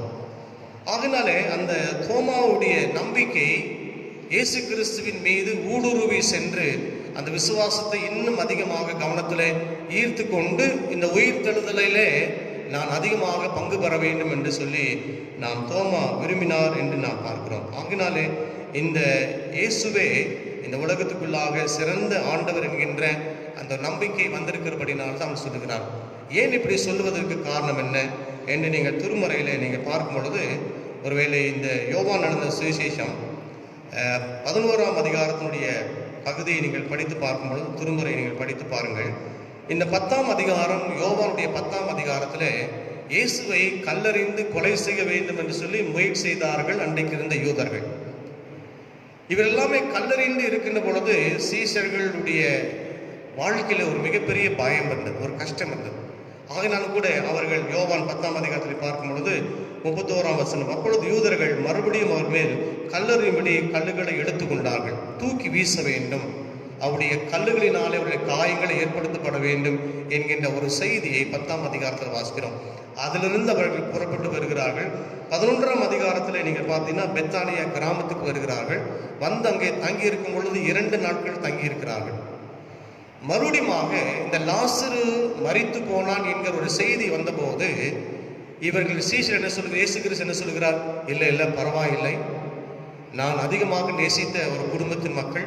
அதனாலே அந்த தோமாவுடைய நம்பிக்கை இயேசு கிறிஸ்துவின் மீது ஊடுருவி சென்று அந்த விசுவாசத்தை இன்னும் அதிகமாக கவனத்தில் ஈர்த்து கொண்டு இந்த உயிர்த்தெழுதலிலே நான் அதிகமாக பங்கு பெற வேண்டும் என்று சொல்லி நாம் தோமா விரும்பினார் என்று நாம் பார்க்கிறோம். ஆகினாலே இந்த இயேசுவே இந்த உலகத்துக்குள்ளாக சிறந்த ஆண்டவர் என்கின்ற அந்த நம்பிக்கை வந்திருக்கிறபடினால் தான் சொல்லுகிறார். ஏன் இப்படி சொல்லுவதற்கு காரணம் என்ன என்று நீங்கள் திருமறையில் நீங்கள் பார்க்கும் பொழுது, ஒருவேளை இந்த யோவான் நடந்த சுவிசேஷம் 11ஆம் அதிகாரத்தினுடைய பகுதியை நீங்கள் படித்து பார்க்கும் பொழுது, திருமுறை நீங்கள் படித்து பாருங்கள். இந்த 10ஆம் அதிகாரம், யோவானுடைய 10ஆம் அதிகாரத்தில் இயேசுவை கல்லறிந்து கொலை செய்ய வேண்டும் என்று சொல்லி முயற்சி செய்தார்கள் அன்றைக்கு இருந்த யூதர்கள். இவர் எல்லாமே கல்லறிந்து இருக்கின்ற பொழுது சீஷர்களுடைய வாழ்க்கையில் ஒரு மிகப்பெரிய பயம் வந்தது, ஒரு கஷ்டம் வந்தது. ஆகினாலும் கூட அவர்கள் யோவான் 10ஆம் அதிகாரத்தில் பார்க்கும் பொழுது 31ஆம் வசனம், அப்பொழுது யூதர்கள் மறுபடியும் அவர் மேல் கல்லறியும்படி கல்லுகளை எடுத்துக்கொண்டார்கள், தூக்கி வீச வேண்டும், அவருடைய கல்லுகளினாலே அவருடைய காயங்களை ஏற்படுத்தப்பட வேண்டும் என்கின்ற ஒரு செய்தியை 10ஆம் அதிகாரத்தில் வாசிக்கிறோம். அதிலிருந்து அவர்கள் புறப்பட்டு வருகிறார்கள். 11ஆம் அதிகாரத்தில் நீங்கள் பார்த்தீங்கன்னா பெத்தானியா கிராமத்துக்கு வருகிறார்கள். வந்து அங்கே தங்கி இருக்கும் பொழுது 2 நாட்கள் தங்கி இருக்கிறார்கள். மறுபடியுமாக இந்த லாசரு மரித்து போனான் என்கிற ஒரு செய்தி வந்தபோது இவர்கள் சீஷர் என்ன சொல்கிறார், இயேசு கிறிஸ்து என்ன சொல்கிறார், இல்லை இல்லை பரவாயில்லை, நான் அதிகமாக நேசித்த ஒரு குடும்பத்தின் மக்கள்,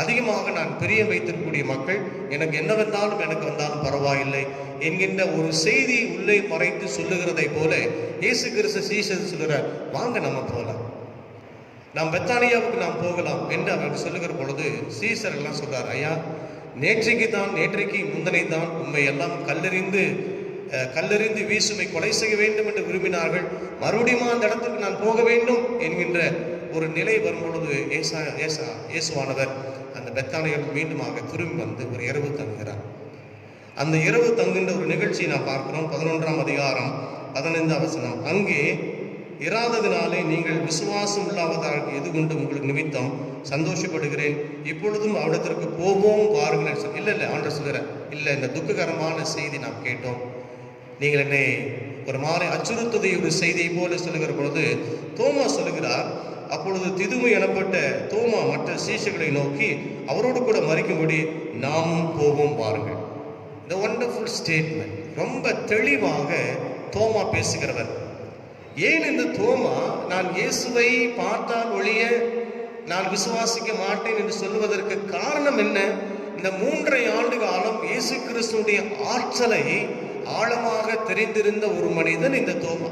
அதிகமாக நான் பிரியம் வைத்திருக்கக்கூடிய மக்கள், எனக்கு என்ன வந்தாலும் எனக்கு வந்தாலும் பரவாயில்லை என்கின்ற ஒரு செய்தி உள்ளே மறைத்து சொல்லுகிறதை போல இயேசு கிறிஸ்து சீஷர் சொல்கிறார், வாங்க நம்ம போகலாம், நாம் பெத்தானியாவுக்கு நாம் போகலாம் என்று அவர்கள் சொல்லுகிற பொழுது சீஷர் எல்லாம் சொல்றார், ஐயா நேற்றைக்கு முந்தனை தான் உண்மை எல்லாம் கல்லெறிந்து வீசுமை கொலை செய்ய வேண்டும் என்று விரும்பினார்கள், மறுபடியும் அந்த இடத்துக்கு நான் போக வேண்டும் என்கின்ற ஒரு நிலை வரும் பொழுது இயேசுவானவர் அந்த பெத்தானியில் மீண்டுமாக திரும்பி வந்து ஒரு இரவு தங்குகிறார். அந்த இரவு தங்குகின்ற ஒரு நிகழ்ச்சியை நாம் பார்க்கிறோம். 11ஆம் அதிகாரம் 15ஆம் வசனம், அங்கே இராததினாலே நீங்கள் விசுவாசம் இல்லாததாக எது கொண்டு உங்களுக்கு நிமித்தம் சந்தோஷப்படுகிறேன், இப்பொழுதும் அவரிடத்திற்கு போவோம் வாருங்கள். இல்லை ஆண்டவர் சொல்கிறார், இல்லை இந்த துக்ககரமான செய்தி நாம் கேட்டோம், நீங்கள் என்னை ஒரு மாதிரி அச்சுறுத்ததை ஒரு செய்தியை போல சொல்லுகிற பொழுது தோமா சொல்லுகிறார், அப்பொழுது திதுமை எனப்பட்ட தோமா மற்ற சீஷர்களை நோக்கி அவரோடு கூட மறிக்கும்படி நாமும் போவோம் வாருங்கள். இந்த ஒண்டர்ஃபுல் ஸ்டேட்மெண்ட், ரொம்ப தெளிவாக தோமா பேசுகிறவர். ஏன் இந்த தோமா நான் இயேசுவை பார்த்தால் ஒழிய நான் விசுவாசிக்க மாட்டேன் என்று சொல்லுவதற்கு காரணம் என்ன? இந்த 3.5 ஆண்டு காலம் இயேசு கிறிஸ்துடைய ஆற்றலை ஆழமாக தெரிந்திருந்த ஒரு மனிதன் இந்த தோமா.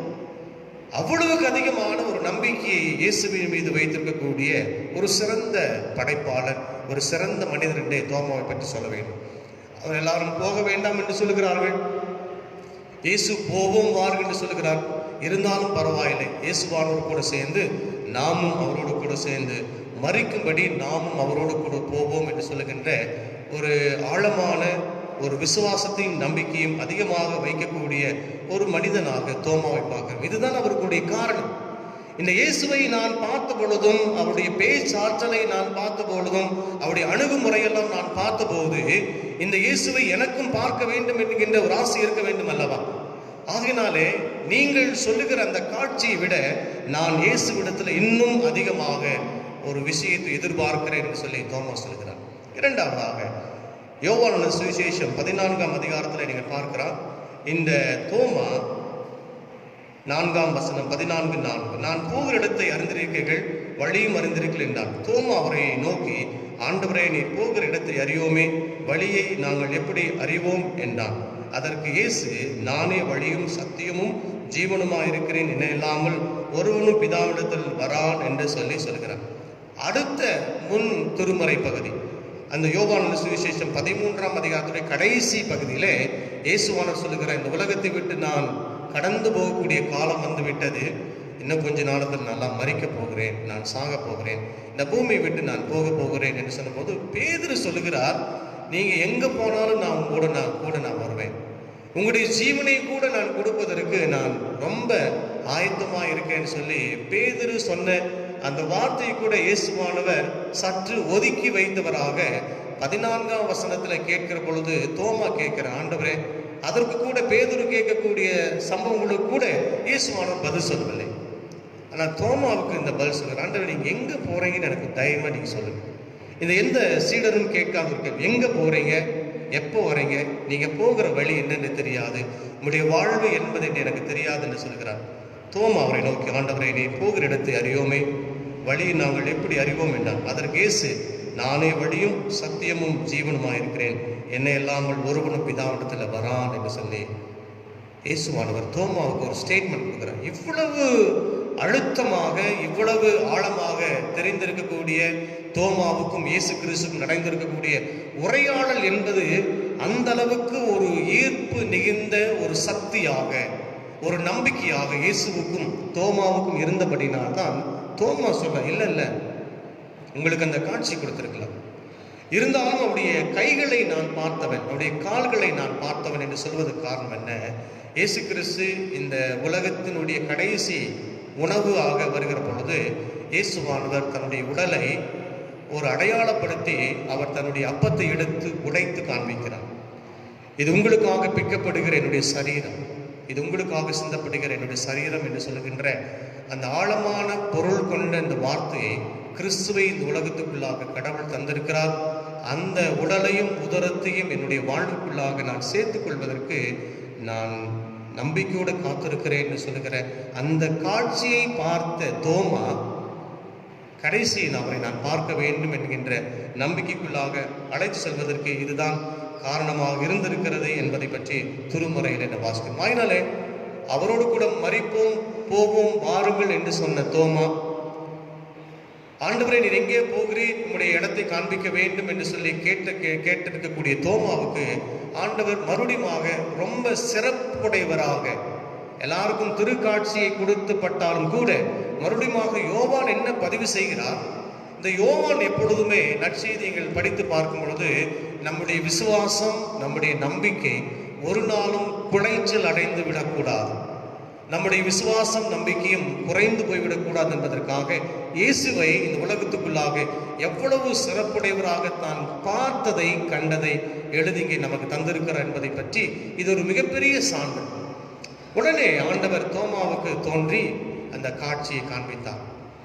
அவ்வளவுக்கு அதிகமான ஒரு நம்பிக்கையை இயேசுவின் மீது வைத்திருக்கக்கூடிய ஒரு சிறந்த படைப்பாளர், ஒரு சிறந்த மனிதர் என்றே தோமாவை பற்றி சொல்ல வேண்டும். அவர் எல்லாரும் போக வேண்டாம் என்று சொல்லுகிறார்கள், இயேசு போவோம் வாருங்கள் என்று சொல்லுகிறார். இருந்தாலும் பரவாயில்லை, இயேசுவானோடு கூட சேர்ந்து நாமும் அவரோடு கூட சேர்ந்து மறிக்கும்படி நாமும் அவரோடு கூட போவோம் என்று சொல்லுகின்ற ஒரு ஆழமான ஒரு விசுவாசத்தையும் நம்பிக்கையும் அதிகமாக வைக்கக்கூடிய ஒரு மனிதனாக தோமாவை பார்க்கிறோம். இதுதான் அவருடைய காரணம். இந்த இயேசுவை நான் பார்த்த பொழுதும், அவருடைய பேச்சாற்றலை நான் பார்த்த பொழுதும், அவருடைய அணுகுமுறையெல்லாம் நான் பார்த்தபோது, இந்த இயேசுவை எனக்கும் பார்க்க வேண்டும் என்கின்ற ஒரு ஆசை இருக்க வேண்டும் அல்லவா? ஆகையினாலே நீங்கள் சொல்லுகிற அந்த காட்சியை விட நான் இயேசுவிடத்தில் இன்னும் அதிகமாக ஒரு விஷயத்தை எதிர்பார்க்கிறேன் என்று சொல்லி தோமா சொல்கிறார். இரண்டாவதாக யோவான் சுவிசேஷம் 14ஆம் அதிகாரத்தில் நீங்கள் பார்க்கிறார். இந்த தோமா 4ஆம் வசனம் 14:4, நான் போகிற இடத்தை அறிந்திருக்கிறீர்கள், வழியும் அறிந்திருக்கிறீர்கள் என்றார். தோமா அவரை நோக்கி, ஆண்டவரே, நீர் போகிற இடத்தை அறியோமே, வழியை நாங்கள் எப்படி அறிவோம் என்றான். அதற்கு இயேசு, நானே வழியும் சத்தியமும் ஜீவனுமாய் இருக்கிறேன், என்ன இல்லாமல் ஒருவனும் பிதாவிடத்தில் வரான் என்று சொல்கிறார். அடுத்த முன் திருமறை பகுதி, அந்த யோவான் சுவிசேஷம் 13ஆம் அதிகாரத்துடைய கடைசி பகுதியிலே இயேசுவானவர் சொல்லுகிற, இந்த உலகத்தை விட்டு நான் கடந்து போகக்கூடிய காலம் வந்து விட்டது, இன்னும் கொஞ்ச நாளத்தில் நான் மரிக்க போகிறேன், நான் சாக போகிறேன், இந்த பூமியை விட்டு நான் போகிறேன் என்று சொன்னபோது பேதுரு சொல்லுகிறார், நீங்க எங்க போனாலும் நான் கூட நான் வருவேன், உங்களுடைய ஜீவனை கூட நான் கொடுப்பதற்கு நான் ரொம்ப ஆயத்தமாக இருக்கேன்னு சொல்லி பேதுரு சொன்ன அந்த வார்த்தையை கூட இயேசுவானவர் சற்று ஒதுக்கி வைத்தவராக 14ஆம் வசனத்தில் கேட்கிற பொழுது தோமா கேட்கிற, ஆண்டவரே, அதற்கு கூட பேதுரு கேட்கக்கூடிய சம்பவங்களுக்கு கூட இயேசுவானவர் பதில் சொல்லவில்லை. ஆனால் தோமாவுக்கு இந்த பதில் சொல்கிறார், ஆண்டவரே, நீங்க எங்க போறீங்கன்னு எனக்கு தைரியமா நீங்க சொல்லுங்க. இந்த எந்த சீடரும் கேட்காத இருக்க, எங்க போறீங்க, எப்போ வரீங்க, நீங்க போகிற வழி என்னன்னு தெரியாது, உங்களுடைய வாழ்வு என்பது எனக்கு தெரியாது என்று சொல்கிறார். தோமா அவரை நோக்கி, ஆண்டவரை, நீ போகிற இடத்தை அறியோமே, வழியை நாங்கள் எப்படி அறிவோம் என்றார். அதற்கு இயேசு, நானே வழியும் சத்தியமும் ஜீவனுமாய் இருக்கிறேன், என்னை இல்லாமல் ஒருவனும் பிதாவிடத்தில் வரான் என்று சொல்லி இயேசுவானவர் தோமாவுக்கு ஒரு ஸ்டேட்மெண்ட் கொடுக்கிறார். இவ்வளவு அழுத்தமாக, இவ்வளவு ஆழமாக தெரிந்திருக்கக்கூடிய தோமாவுக்கும் இயேசு கிறிஸ்துக்கும் நடந்திருக்கக்கூடிய உரையாடல் என்பது அந்த அளவுக்கு ஒரு ஈர்ப்பு மிகுந்த ஒரு சக்தியாக, ஒரு நம்பிக்கையாக இயேசுவுக்கும் தோமாவுக்கும் இருந்தபடினால்தான் தோமா சொல்ல, இல்லை உங்களுக்கு அந்த காட்சி கொடுத்திருக்கலாம், இருந்தாலும் அவருடைய கைகளை நான் பார்த்தவன், அவருடைய கால்களை நான் பார்த்தவன் என்று சொல்வதற்கு காரணம் என்ன? இயேசு கிறிஸ்து இந்த உலகத்தினுடைய கடைசி உணவு ஆக வருகிற பொழுது இயேசுவானவர் தன்னுடைய உடலை ஒரு அடையாளப்படுத்தி அவர் தன்னுடைய அப்பத்தை எடுத்து உடைத்து காண்பிக்கிறார். இது உங்களுக்காக பிற்கப்படுகிற என்னுடைய சரீரம், இது உங்களுக்காக சிந்தப்படுகிற என்னுடைய சரீரம் என்று சொல்லுகின்ற அந்த ஆழமான பொருள் கொண்ட இந்த வார்த்தையை கிறிஸ்துவை இந்த உலகத்துக்குள்ளாக கடவுள் தந்திருக்கிறார். அந்த உடலையும் உதரத்தையும் என்னுடைய வாழ்வுக்குள்ளாக நான் சேர்த்துக் கொள்வதற்கு நான் நம்பிக்கையோடு காத்திருக்கிறேன் என்று சொல்லுகிற அந்த காட்சியை பார்த்த தோமா கடைசியில் அவரை நான் பார்க்க வேண்டும் என்கின்ற நம்பிக்கைக்குள்ளாக அழைத்து செல்வதற்கு இதுதான் காரணமாக இருந்திருக்கிறது என்பதை பற்றி திருமறையில் என்ன வாசிக்கும். அதனாலே அவரோடு கூட மரிப்போம், போவோம், வாருங்கள் என்று சொன்ன தோமா, ஆண்டவரே, நீர் எங்கே போகிறீர், உங்களுடைய இடத்தை காண்பிக்க வேண்டும் என்று சொல்லி கேட்டிருக்கக்கூடிய தோமாவுக்கு ஆண்டவர் மறுபடியுமாக ரொம்ப சிறப்புடையவராக, எல்லாருக்கும் திருக்காட்சியை கொடுத்து பட்டாலும் கூட மறுபடியுமாக யோவான் என்ன பதிவு செய்கிறார்? இந்த யோவான் எப்பொழுதுமே நற்செய்திகள் படித்து பார்க்கும் பொழுது நம்முடைய விசுவாசம், நம்முடைய நம்பிக்கை ஒரு நாளும் குலைச்சல் அடைந்து விடக்கூடாது, நம்முடைய விசுவாசம் நம்பிக்கையும் குறைந்து போய்விடக்கூடாது என்பதற்காக இயேசுவை இந்த உலகத்துக்குள்ளாக எவ்வளவு சிறப்புடையவராக தான் பார்த்ததை கண்டதை எழுதிங்கே நமக்கு தந்திருக்கிறார் என்பதை பற்றி இது ஒரு மிகப்பெரிய சான்று. உடனே ஆண்டவர் தோமாவுக்கு தோன்றி அந்த காட்சியை காண்பித்தார்.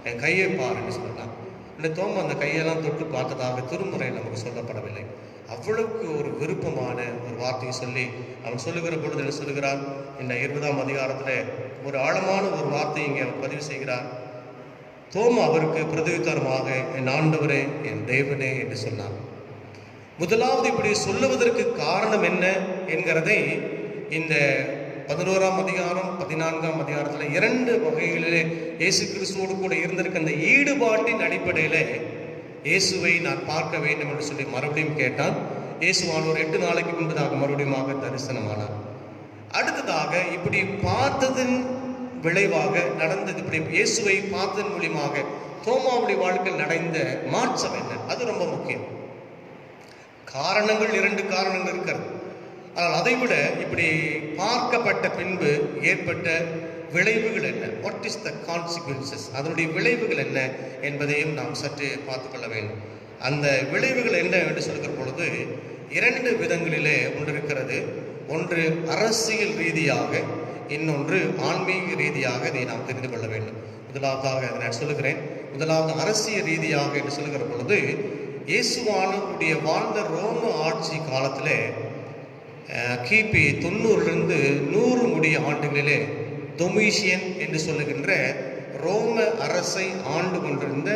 என் கையை பார் என்று சொன்னார். இந்த தோமா அந்த கையெல்லாம் தொட்டு பார்த்ததாக திருமுறை நமக்கு சொல்லப்படவில்லை. அவ்வளவுக்கு ஒரு விருப்பமான ஒரு வார்த்தையை சொல்லி அவன் சொல்லுகிற பொழுது என்ன சொல்லுகிறார்? இந்த 20ஆம் அதிகாரத்தில் ஒரு ஆழமான ஒரு வார்த்தையை இங்கே அவர் பதிவு செய்கிறார். தோமா அவருக்கு பிரதியுத்தரமாக, என் ஆண்டவரே, என் தேவனே என்று சொன்னார். முதலாவது இப்படி சொல்லுவதற்கு காரணம் என்ன என்கிறதை இந்த 11ஆம் அதிகாரம் 14ஆம் அதிகாரத்தில் 2 வகைகளிலே இயேசு கிறிஸ்துவோடு கூட இருந்திருக்க அந்த ஈடுபாட்டின் அடிப்படையில் இயேசுவை நான் பார்க்க வேண்டும் என்று சொல்லி மறுபடியும் கேட்டான். இயேசுவானவர் 8 நாளைக்கு முன்பதாக மறுபடியும் தரிசனமானார். அடுத்ததாக இப்படி பார்த்ததன் விளைவாக நடந்தது, இப்படி இயேசுவை பார்த்ததன் மூலியமாக தோமாவுடைய வாழ்க்கையில் நடந்த மாற்றம் என்ன, அது ரொம்ப முக்கியம். காரணங்கள், 2 காரணங்கள் இருக்கிறது. ஆனால் அதைவிட இப்படி பார்க்கப்பட்ட பின்பு ஏற்பட்ட விளைவுகள் என்ன, வாட் இஸ் த கான்சிக்வன்சஸ், அதனுடைய விளைவுகள் என்ன என்பதையும் நாம் சற்று பார்த்துக்கொள்ள வேண்டும். அந்த விளைவுகள் என்ன என்று சொல்கிற பொழுது 2 விதங்களிலே ஒன்று இருக்கிறது. ஒன்று அரசியல் ரீதியாக, இன்னொன்று ஆன்மீக ரீதியாக இதை நாம் தெரிந்து கொள்ள வேண்டும். முதலாவதாக அதை நான் சொல்லுகிறேன். முதலாவது அரசியல் ரீதியாக என்று சொல்லுகிற பொழுது, இயேசுவானுடைய வாழ்ந்த ரோம ஆட்சி காலத்தில் கிபி 90லிருந்து 100 முடிய ஆண்டுகளிலே டொமிஷியன் என்று சொல்லுகின்ற ரோம அரசை ஆண்டு கொண்டிருந்த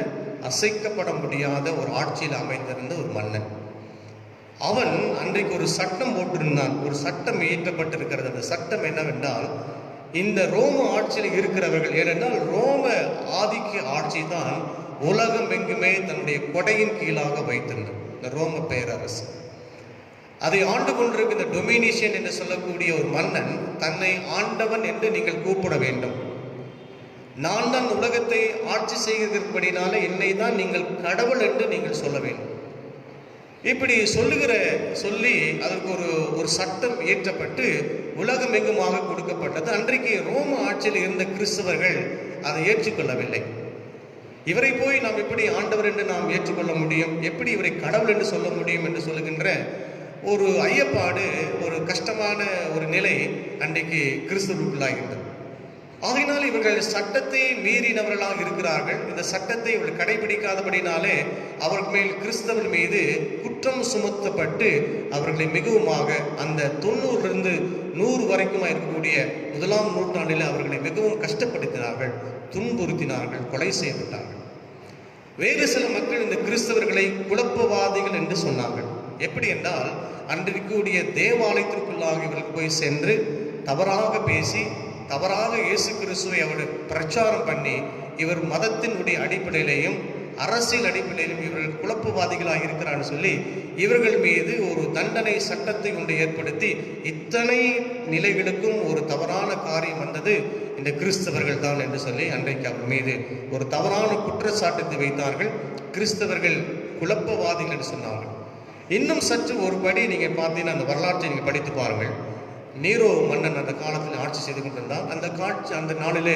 அசைக்கப்பட முடியாத ஒரு ஆட்சியில் அமைந்திருந்த ஒரு மன்னன். அவன் அன்றைக்கு ஒரு சட்டம் போட்டிருந்தான். ஒரு சட்டம் இயற்றப்பட்டிருக்கிறது. அந்த சட்டம் என்னவென்றால், இந்த ரோம ஆட்சியில் இருக்கிறவர்கள், ஏனென்றால் ரோம ஆதிக்க ஆட்சி தான் உலகம் எங்குமே தன்னுடைய கொடையின் கீழாக வைத்திருந்தது இந்த ரோம பேரரசு. அதை ஆண்டு கொண்டிருக்கிற இந்த டொமினிஷியன் என்று சொல்லக்கூடிய ஒரு மன்னன் தன்னை ஆண்டவன் என்று நீங்கள் கூப்பிட வேண்டும். நான் தான் உலகத்தை ஆட்சி செய்கிறபடினால என்னை தான் நீங்கள் கடவுள் என்று நீங்கள் சொல்ல வேண்டும். இப்படி சொல்லி அதற்கு ஒரு சட்டம் இயற்றப்பட்டு உலகம் எங்குமாக கொடுக்கப்பட்டது. அன்றைக்கு ரோம ஆட்சியில் இருந்த கிறிஸ்தவர்கள் அதை ஏற்றுக்கொள்ளவில்லை. இவரை போய் நாம் எப்படி ஆண்டவர் என்று நாம் ஏற்றுக்கொள்ள முடியும், எப்படி இவரை கடவுள் என்று சொல்ல முடியும் என்று சொல்லுகின்ற ஒரு ஐயப்பாடு, ஒரு கஷ்டமான ஒரு நிலை அன்றைக்கு கிறிஸ்தவர்களுக்குள்ளாகின்றது. ஆகையினால் இவர்கள் சட்டத்தை மீறினவர்களாக இருக்கிறார்கள். இந்த சட்டத்தை இவர்கள் கடைபிடிக்காதபடினாலே அவர்கள் மேல் கிறிஸ்தவர் மீது குற்றம் சுமத்தப்பட்டு அவர்களை மிகவுமாக அந்த 90லிருந்து 100 வரைக்கும் இருக்கக்கூடிய 1ஆம் நூற்றாண்டில் அவர்களை மிகவும் கஷ்டப்படுத்தினார்கள், துன்புறுத்தினார்கள், கொலை செய்யப்பட்டார்கள். வேறு சில மக்கள் இந்த கிறிஸ்தவர்களை குழப்பவாதிகள் என்று சொன்னார்கள். எப்படி என்றால், அன்றைக்குரிய தேவாலயத்திற்குள்ளாக இவர்கள் போய் சென்று தவறாக பேசி, தவறாக இயேசு கிறிஸ்துவை அவர் பிரச்சாரம் பண்ணி, இவர் மதத்தினுடைய அடிப்படையிலேயும் அரசியல் அடிப்படையிலும் இவர்கள் குழப்பவாதிகளாக இருக்கிறான்னு சொல்லி இவர்கள் மீது ஒரு தண்டனை சட்டத்தை ஒன்று ஏற்படுத்தி, இத்தனை நிலைகளுக்கும் ஒரு தவறான காரியம் வந்தது இந்த கிறிஸ்தவர்கள் தான் என்று சொல்லி அன்றைக்கு அவர் மீது ஒரு தவறான குற்றச்சாட்டத்தை வைத்தார்கள். கிறிஸ்தவர்கள் குழப்பவாதிகள் என்று சொன்னார்கள். இன்னும் சற்று ஒரு படி நீங்கள் பார்த்தீங்கன்னா, அந்த வரலாற்றை நீங்கள் படித்து பாருங்கள். நீரோ மன்னன் அந்த காலத்தில் ஆட்சி செய்து கொண்டிருந்தால், அந்த நாளிலே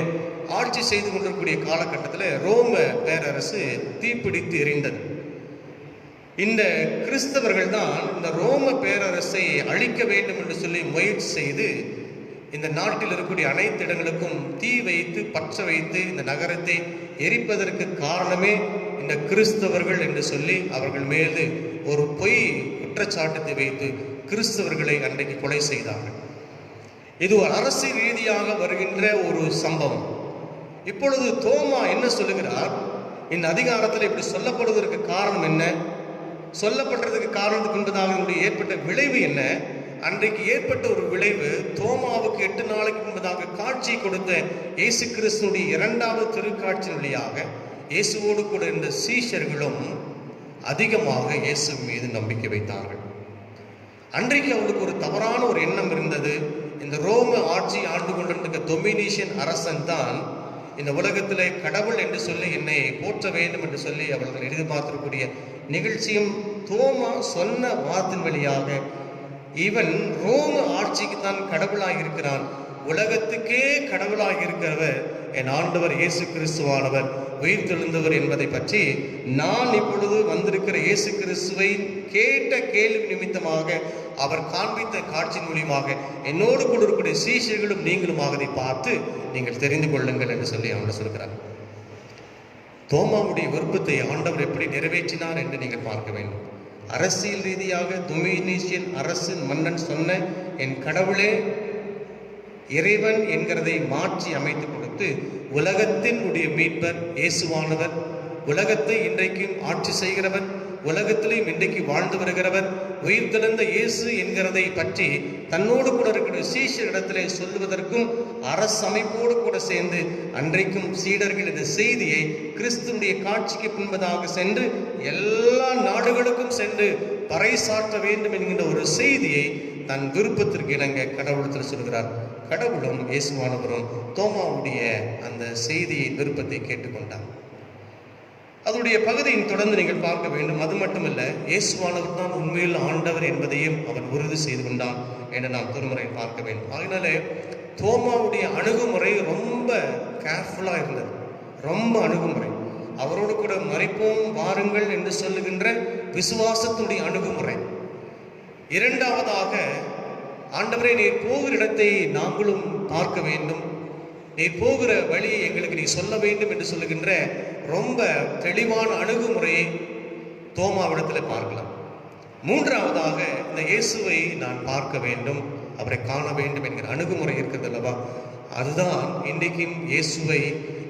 ஆட்சி செய்து கொண்டிருக்கக்கூடிய காலகட்டத்தில் ரோம பேரரசு தீப்பிடித்து எரிந்தது. இந்த கிறிஸ்தவர்கள் தான் இந்த ரோம பேரரசை அழிக்க வேண்டும் என்று சொல்லி முயற்சி செய்து இந்த நாட்டில் இருக்கக்கூடிய அனைத்து இடங்களுக்கும் தீ வைத்து பற்ற வைத்து இந்த நகரத்தை எரிப்பதற்கு காரணமே இந்த கிறிஸ்தவர்கள் என்று சொல்லி அவர்கள் மீது ஒரு பொய் குற்றச்சாட்டத்தை வைத்து கிறிஸ்தவர்களை அன்றைக்கு கொலை செய்தார்கள். இது ஒரு அரசியல் ரீதியாக வருகின்ற ஒரு சம்பவம். இப்பொழுது தோமா என்ன சொல்லுகிறார், இந்த அதிகாரத்தில் இப்படி சொல்லப்படுவதற்கு காரணம் என்ன, சொல்லப்பட்டதுக்கு காரணத்துக்கு முன்பதாக ஏற்பட்ட விளைவு என்ன? அன்றைக்கு ஏற்பட்ட ஒரு விளைவு, தோமாவுக்கு 8 நாளைக்கு முன்பதாக காட்சி கொடுத்த இயேசு கிறிஸ்துடைய 2வது திருக்காட்சி வழியாக இயேசுவோடு கூட இருந்த சீஷர்களும் அதிகமாக இயேசு மீது நம்பிக்கை வைத்தார்கள். அன்றைக்கு அவளுக்கு ஒரு தவறான ஒரு எண்ணம் இருந்தது. இந்த ரோம ஆட்சி ஆண்டு கொண்டிருந்த டொமினிஷியன் அரசன் தான் இந்த உலகத்திலே கடவுள் என்று சொல்லி என்னை போற்ற வேண்டும் என்று சொல்லி அவர்கள் எதிர்பார்த்திருக்கக்கூடிய நிகழ்ச்சியும் தோமா சொன்ன வார்த்தையின் வழியாக, இவன் ரோம ஆட்சிக்கு தான் கடவுளாக இருக்கிறான், உலகத்துக்கே கடவுளாக இருக்கிறவர் என் ஆண்டவர் இயேசு கிறிஸ்துவானவர் உயிர் தெழுந்தவர் என்பதை பற்றி நான் இப்பொழுது வந்திருக்கிற இயேசு கிறிஸ்துவை கேட்ட கேள்வி நிமித்தமாக அவர் காண்பித்த காட்சியின் மூலியமாக என்னோடு கூட இருக்கக்கூடிய சீஷர்களும் நீங்களுமாக அதை பார்த்து நீங்கள் தெரிந்து கொள்ளுங்கள் என்று சொல்லி அவர் சொல்கிறார். தோமாவுடைய விருப்பத்தை ஆண்டவர் எப்படி நிறைவேற்றினார் என்று நீங்கள் பார்க்க வேண்டும். அரசியல் ரீதியாக டொமினிஷியன் அரசு மன்னன் சொன்ன என் கடவுளே இறைவன் என்கிறதை மாற்றி அமைத்து கொடுத்து உலகத்தினுடைய மீட்பர் இயேசுவானவர், உலகத்தை இன்றைக்கும் ஆட்சி செய்கிறவர், உலகத்திலையும் இன்றைக்கு வாழ்ந்து வருகிறவர், உயிர் தெழுந்த இயேசு என்கிறதை பற்றி தன்னோடு கூட இருக்கிற சீஷர் இடத்திலே சொல்லுவதற்கும் அரசமைப்போடு கூட சேர்ந்து அன்றைக்கும் சீடர்கள் இந்த செய்தியை கிறிஸ்துடைய காட்சிக்கு பின்பதாக சென்று எல்லா நாடுகளுக்கும் சென்று பறைசாற்ற வேண்டும் என்கின்ற ஒரு செய்தியை தன் விருப்பத்திற்கு இணங்க கடவுளத்தில் சொல்கிறார். கடவுளும் இயேசுவானவரும் தோமாவுடைய அந்த செய்தியை விருப்பத்தை கேட்டுக்கொண்டார். அதனுடைய பகுதியை தொடர்ந்து நீங்கள் பார்க்க வேண்டும். அது மட்டுமல்ல, இயேசுவானவர் தான் உண்மையில் ஆண்டவர் என்பதையும் அவன் உறுதி செய்து கொண்டான் என்று நாம் திருமுறையில் பார்க்க வேண்டும். அதனால தோமாவுடைய அணுகுமுறை ரொம்ப கேர்ஃபுல்லாக இருந்தது, ரொம்ப அணுகுமுறை. அவரோடு கூட மறிப்போம் வாருங்கள் என்று சொல்லுகின்ற விசுவாசத்துடைய அணுகுமுறை. இரண்டாவதாக, ஆண்டவரே நீர் போகிற இடத்தை நாங்களும் பார்க்க வேண்டும், நீர் போகிற வழியை எங்களுக்கு நீ சொல்ல வேண்டும் என்று சொல்லுகின்ற ரொம்ப தெளிவான அணுகுமுறையை தோமாவிடத்தில் பார்க்கலாம். மூன்றாவதாக, இந்த இயேசுவை நான் பார்க்க வேண்டும், அவரை காண வேண்டும் என்கிற அணுகுமுறை இருக்கிறது அல்லவா? அதுதான் இன்றைக்கும் இயேசுவை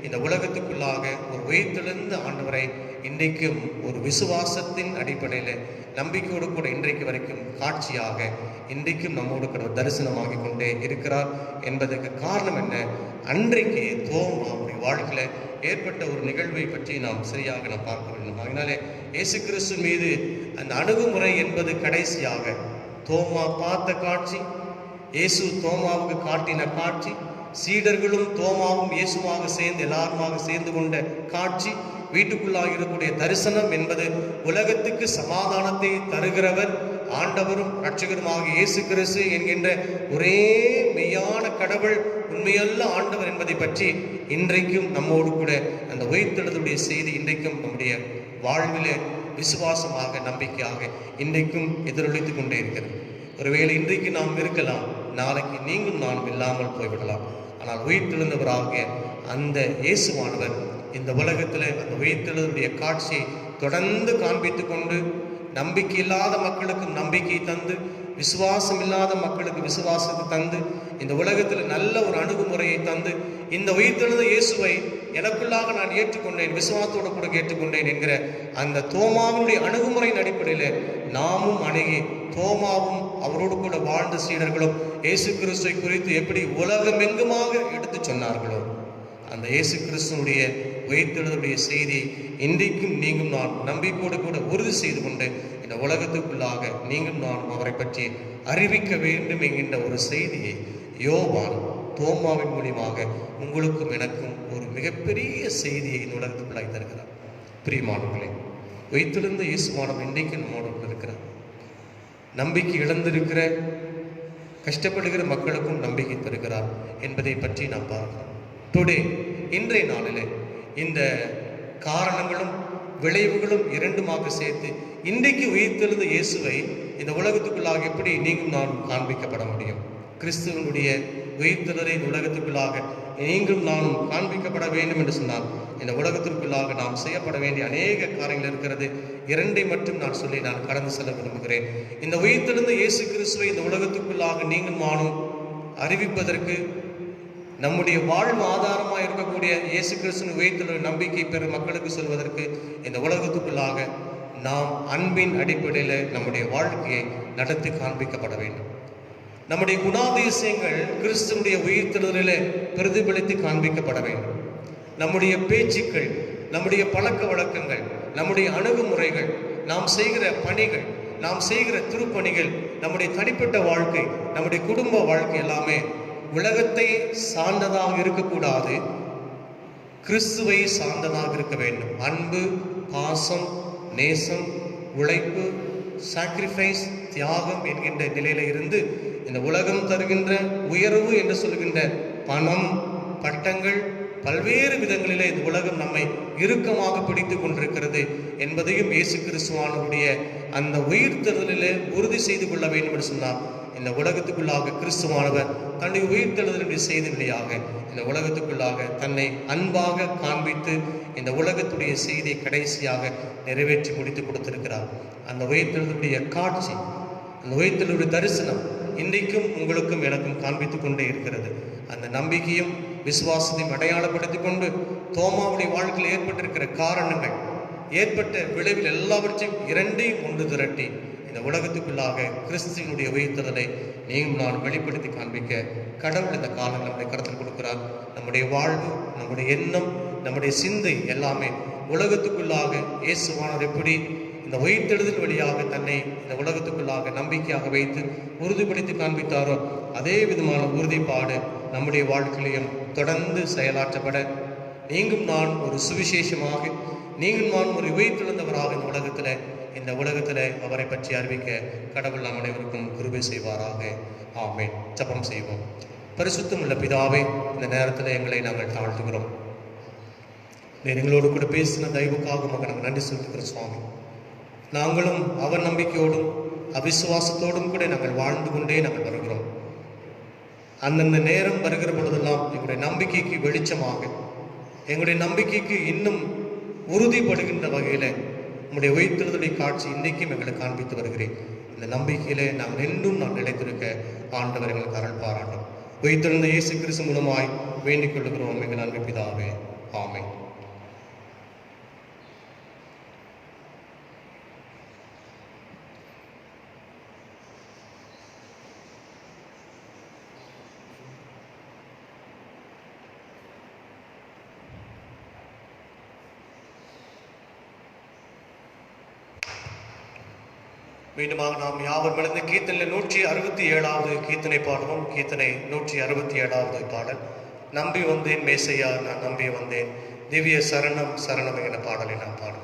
இந்த உலகத்துக்குள்ளாக ஒரு உயிர்த்தெழுந்த ஆண்டவரை இன்றைக்கும் ஒரு விசுவாசத்தின் அடிப்படையில் நம்பிக்கையோடு கூட இன்றைக்கு வரைக்கும் காட்சியாக இன்றைக்கும் நம்மோடு கூட தரிசனமாகி கொண்டே இருக்கிறார் என்பதற்கு காரணம் என்ன? அன்றைக்கு தோமாவுடைய வாழ்க்கையில் ஏற்பட்ட ஒரு நிகழ்வை பற்றி நாம் சரியாக நாம் பார்க்க வேண்டும். அதனாலே இயேசு கிறிஸ்து மீது அந்த அணுகுமுறை என்பது கடைசியாக தோமா பார்த்த காட்சி, இயேசு தோமாவுக்கு காட்டின காட்சி, சீடர்களும் தோமாவும் இயேசுவாக சேர்ந்து எல்லாருமாக சேர்ந்து கொண்ட காட்சி, வீட்டுக்குள்ளாக இருக்கக்கூடிய தரிசனம் என்பது உலகத்துக்கு சமாதானத்தை தருகிறவர் ஆண்டவரும் இரட்சகருமாக இயேசு கிறிஸ்து என்கின்ற ஒரே மெய்யான கடவுள், உண்மையல்ல ஆண்டவர் என்பதை பற்றி இன்றைக்கும் நம்மோடு கூட அந்த உயிர்த்தெழுதலுடைய செய்தி இன்றைக்கும் நம்முடைய வாழ்விலே விசுவாசமாக நம்பிக்கையாக இன்றைக்கும் எதிரொலித்துக் கொண்டே இருக்கிறது. ஒருவேளை இன்றைக்கு நாம் இருக்கலாம், நாளைக்கு நீங்களும் நானும் இல்லாமல் போய்விடலாம். ஆனால் உயிர்த்தெழுந்தவராகிய அந்த இயேசுவானவர் இந்த உலகத்தில் அந்த உயிர்த்தெழுதலுடைய காட்சியை தொடர்ந்து காண்பித்து கொண்டு நம்பிக்கை இல்லாத மக்களுக்கும் நம்பிக்கை தந்து, விசுவாசம் இல்லாத மக்களுக்கு விசுவாசத்தை தந்து, இந்த உலகத்தில் நல்ல ஒரு அணுகுமுறையை தந்து, இந்த உயிர்த்தெழுந்த இயேசுவை எனக்குள்ளாக நான் ஏற்றுக்கொண்டேன், விசுவாசத்தோடு கூட ஏற்றுக்கொண்டேன் என்கிற அந்த தோமாவினுடைய அணுகுமுறையின் அடிப்படையில் நாமும் அணுகி, தோமாவும் அவரோடு கூட வாழ்ந்த சீடர்களும் இயேசு கிறிஸ்துவை குறித்து எப்படி உலகமெங்குமாக எடுத்து சொன்னார்களோ, அந்த இயேசு கிறிஸ்துவனுடைய உயிர்த்தெழுதலுடைய செய்தியை இன்றைக்கும் நீங்களும் நான் நம்பிக்கையோடு கூட உறுதி செய்து கொண்டு இந்த உலகத்துக்குள்ளாக நீங்களும் நான் அவரை பற்றி அறிவிக்க வேண்டும் என்கின்ற ஒரு செய்தியை யோவான் தோமாவின் மூலியமாக உங்களுக்கும் எனக்கும் ஒரு மிகப்பெரிய செய்தியை இந்த உலகத்துக்குள்ளாய் தருகிறார். பிரியமானவர்களே, உயிர்த்தெழுந்த இயேசுவானவர் இன்றைக்கு நம்மோடு இருக்கிறார். நம்பிக்கை இழந்திருக்கிற கஷ்டப்படுகிற மக்களுக்கும் நம்பிக்கை தருகிறார் என்பதை பற்றி நாம் பார்க்கிறோம். டுடே, இன்றைய நாளில் இந்த காரணங்களும் விளைவுகளும் இரண்டுமாக சேர்த்து இன்றைக்கு உயிர்த்தெழுந்த இயேசுவை இந்த உலகத்துக்குள்ளாக எப்படி நீங்களும் நான் காண்பிக்கப்பட முடியும்? கிறிஸ்துவனுடைய உயிர்த்தெழுதலை இந்த உலகத்துக்குள்ளாக நீங்களும் நானும் காண்பிக்கப்பட வேண்டும் என்று சொன்னால் இந்த உலகத்திற்குள்ளாக நாம் செய்யப்பட வேண்டிய அநேக காரியங்கள் இருக்கிறது. இரண்டை மட்டும் நான் சொல்லி நான் கடந்து செல்ல விரும்புகிறேன். இந்த உயிர்த்தெழுந்த இயேசு கிறிஸ்துவை இந்த உலகத்துக்குள்ளாக நீங்களும் நானும் அறிவிப்பதற்கு, நம்முடைய வாழ்வு ஆதாரமாக இருக்கக்கூடிய இயேசு கிறிஸ்துவின் உயிர்த்தெழுதல் நம்பிக்கை பெறும் மக்களுக்கு சொல்வதற்கு இந்த உலகத்துக்குள்ளாக நாம் அன்பின் அடிப்படையில் நம்முடைய வாழ்க்கையை நடத்தி காண்பிக்கப்பட வேண்டும். நம்முடைய குணாதிசயங்கள் கிறிஸ்துவனுடைய உயிர்த்தெழுதலில் பிரதிபலித்து காண்பிக்கப்பட வேண்டும். நம்முடைய பேச்சுக்கள், நம்முடைய பழக்க வழக்கங்கள், நம்முடைய அணுகுமுறைகள், நாம் செய்கிற பணிகள், நாம் செய்கிற திருப்பணிகள், நம்முடைய தனிப்பட்ட வாழ்க்கை, நம்முடைய குடும்ப வாழ்க்கை எல்லாமே உலகத்தை சார்ந்ததாக இருக்கக்கூடாது, கிறிஸ்துவை சார்ந்ததாக இருக்க வேண்டும். அன்பு, பாசம், நேசம், உழைப்பு, சாக்ரிஃபைஸ், தியாகம் என்கின்ற நிலையில இருந்து இந்த உலகம் தருகின்ற உயர்வு என்று சொல்கின்ற பணம், பட்டங்கள், பல்வேறு விதங்களிலே இந்த உலகம் நம்மை இறுக்கமாக பிடித்து கொண்டிருக்கிறது என்பதையும் இயேசு கிறிஸ்துவானுடைய அந்த உயிர்த்தெழுதலிலே உறுதி செய்து கொள்ள வேண்டும் என்று சொன்னார். இந்த உலகத்துக்குள்ளாக கிறிஸ்துவானவர் தன்னுடைய உயிர்த்தெழுதலுடைய செய்தியாக இந்த உலகத்துக்குள்ளாக தன்னை அன்பாக காண்பித்து இந்த உலகத்துடைய செய்தியை கடைசியாக நிறைவேற்றி முடித்து கொடுத்திருக்கிறார். அந்த உயிர்த்தெழுதலுடைய காட்சி, அந்த உயிர்த்தெழுதலுடைய தரிசனம் இன்றைக்கும் உங்களுக்கும் எனக்கும் காண்பித்து கொண்டே இருக்கிறது. அந்த நம்பிக்கையும் விசுவாசத்தையும் அடையாளப்படுத்தி கொண்டு தோமாவுடைய வாழ்க்கையில் ஏற்பட்டிருக்கிற காரணங்கள், ஏற்பட்ட விளைவில் எல்லாவற்றையும் இரண்டையும் ஒன்று திரட்டி இந்த உலகத்துக்குள்ளாக கிறிஸ்துவினுடைய உயிர்த்தெழுதலை நீங்களும் நான் வெளிப்படுத்தி காண்பிக்க கடவுள் இந்த காலங்கள் நம்முடைய கருத்தில் கொடுக்கிறார். நம்முடைய வாழ்வு, நம்முடைய எண்ணம், நம்முடைய சிந்தை எல்லாமே உலகத்துக்குள்ளாக இயேசுவானவர் எப்படி இந்த உயிர்த்தெழுதல் வழியாக தன்னை இந்த உலகத்துக்குள்ளாக நம்பிக்கையாக வைத்து உறுதிப்படுத்தி காண்பித்தாரோ அதே விதமான உறுதிப்பாடு நம்முடைய வாழ்க்கையிலையும் தொடர்ந்து செயலாற்றப்பட நீங்கும் நான் ஒரு சுவிசேஷமாக, நீங்கும் நான் ஒரு உயிர்த்தெழுந்தவராக இந்த உலகத்தில் அவரை பற்றி அறிவிக்க கடவுள் நாம் அனைவருக்கும் கிருபை செய்வாராக. ஆமென். ஜெபம் செய்வோம். பரிசுத்தம் உள்ள பிதாவே, இந்த நேரத்தில் எங்களை நாங்கள் தாழ்த்துகிறோம். நீர் எங்களோடு கூட பேசின தயவுக்காக நாங்கள் நன்றி செலுத்துகிறோம் சுவாமி. நாங்களும் அவர் நம்பிக்கையோடும் அவிசுவாசத்தோடும் கூட நாங்கள் வாழ்ந்து கொண்டே நாங்கள் வருகிறோம். அந்தந்த நேரம் வருகிற பொழுதெல்லாம் எங்களுடைய நம்பிக்கைக்கு வெளிச்சமாக, எங்களுடைய நம்பிக்கைக்கு இன்னும் உறுதிப்படுகின்ற வகையில் உங்களுடைய உயிர்த்தெழுதலை காட்சி இன்றைக்கும் எங்களுக்கு காண்பித்து வருகிறேன். இந்த நம்பிக்கையிலே நாங்கள் என்றும் நிலைத்திருக்க ஆண்டவர் எங்களுக்கு அருள் பாராட்டும். உயிர்த்தெழுந்த இயேசு கிறிஸ்து மூலமாய் வேண்டிக் கொள்கிறோம் எங்கள் அன்பு பிதாவே. ஆமென். மீண்டுமாக நாம் யாவர் மலர்ந்து கீர்த்தனை 167வது கீர்த்தனை பாடுவோம். கீர்த்தனை 167வது பாடல், நம்பி வந்தேன் மேசையா நான் நம்பி வந்தேன், திவ்ய சரணம் சரணம் என பாடலை நாம் பாடுவோம்.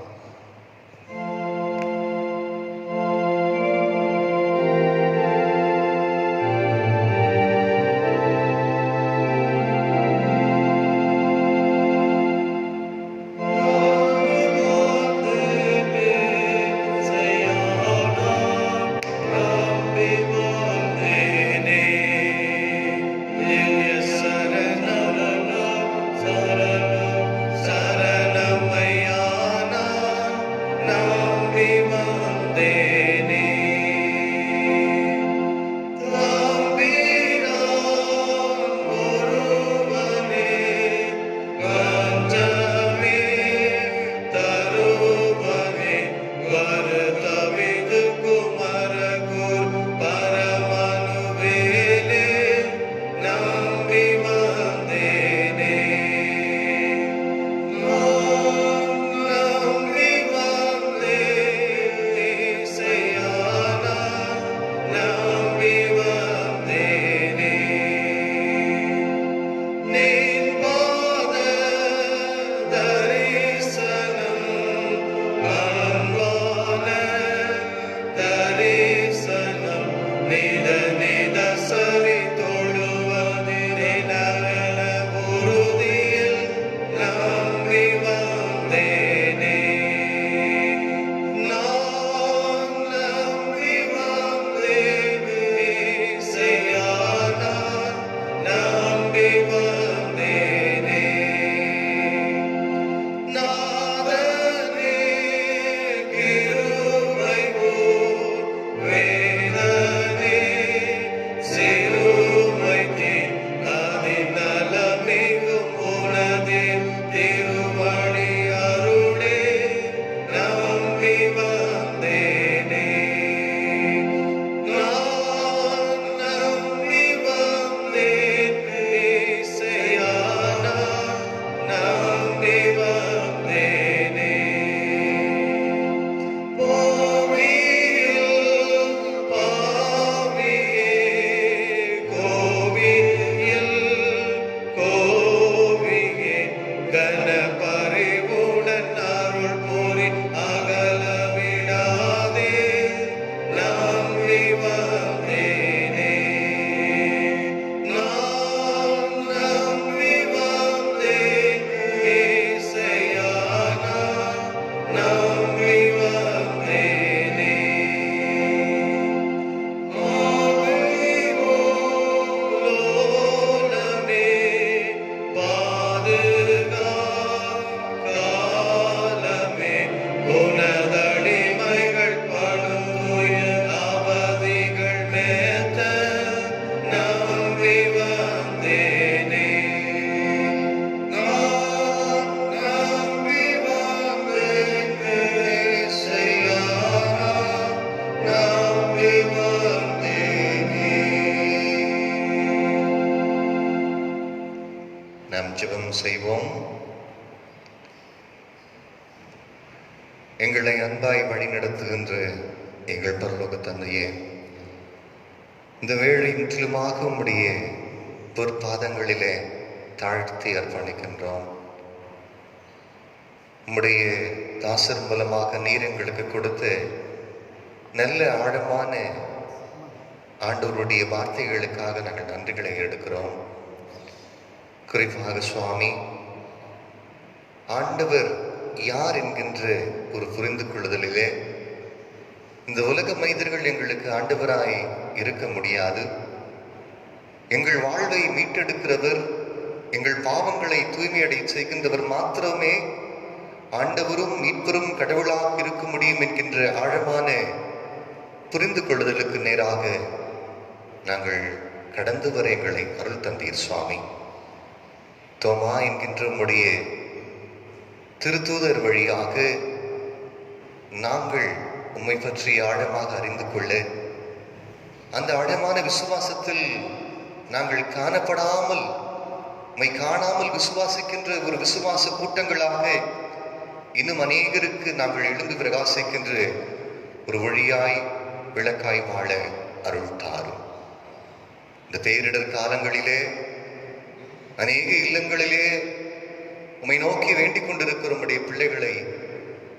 செய்வோம். எங்களை அன்பாய் வழி நடத்துகின்ற எங்கள் பரலோக தந்தையே, இந்த வேளை முற்றிலுமாக உம்முடைய பொற்பாதங்களிலே தாழ்த்தி அர்ப்பணிக்கின்றோம். உம்முடைய தாசர் மூலமாக நீர் எங்களுக்கு கொடுத்த நல்ல ஆழமான ஆண்டவருடைய வார்த்தைகளுக்காக நாங்கள் நன்றிகளை எடுக்கிறோம். குறிப்பாக சுவாமி, ஆண்டவர் யார் என்கின்ற ஒரு புரிந்து கொள்ளுதலிலே இந்த உலக மனிதர்கள் எங்களுக்கு ஆண்டவராய் இருக்க முடியாது. எங்கள் வாழ்வை மீட்டெடுக்கிறவர், எங்கள் பாவங்களை தூய்மையடை செய்கின்றவர் மாத்திரமே ஆண்டவரும் மீட்பரும் கடவுளாக இருக்க முடியும் என்கின்ற ஆழமான புரிந்து கொள்ளுதலுக்கு நேராக நாங்கள் கடந்து வர எங்களை அருள் தந்தீர் சுவாமி. தோமா என்கின்ற உம்முடைய திருத்தூதர் வழியாக நாங்கள் உம்மை பற்றி ஆழமாக அறிந்து கொள்ள, அந்த ஆழமான விசுவாசத்தில் நாங்கள் காணப்படாமல் உம்மை காணாமல் விசுவாசிக்கின்ற ஒரு விசுவாச கூட்டங்களாக இன்னும் அநேகருக்கு நாங்கள் எழுந்து பிரகாசிக்கின்ற ஒரு வழியாய் விளக்காய் வாழ அருள் தாரும். இந்த பேரிடர் காலங்களிலே அநேக இல்லங்களிலே உம்மை நோக்கி வேண்டிக் கொண்டிருக்கிற உம்முடைய பிள்ளைகளை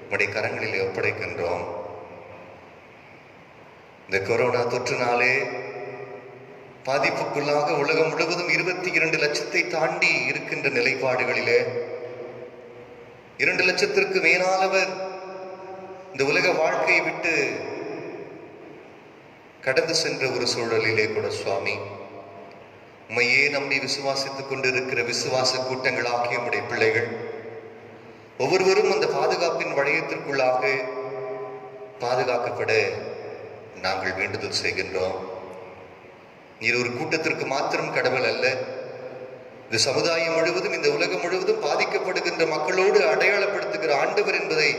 உம்முடைய கரங்களிலே ஒப்படைக்கின்றோம். இந்த கொரோனா தொற்றுனாலே பாதிப்புக்குள்ளாக உலகம் முழுவதும் 22 லட்சத்தை தாண்டி இருக்கின்ற நிலைப்பாடுகளிலே 2 லட்சத்திற்கு மேலானவர் இந்த உலக வாழ்க்கையை விட்டு கடந்து சென்ற ஒரு சூழலிலே கூட சுவாமி, உம்மையே நம்பி விசுவாசித்துக் கொண்டிருக்கிற விசுவாச கூட்டங்களாகிய உம்முடைய பிள்ளைகள் ஒவ்வொருவரும் அந்த பாதுகாப்பின் வளையத்திற்குள்ளாக பாதுகாக்கப்பட நாங்கள் வேண்டுதல் செய்கின்றோம். நீர் ஒரு கூட்டத்திற்கு மாத்திரம் கடவுள் அல்ல, இந்த சமுதாயம் முழுவதும், இந்த உலகம் முழுவதும் பாதிக்கப்படுகின்ற மக்களோடு அடையாளப்படுத்துகிற ஆண்டவர் என்பதை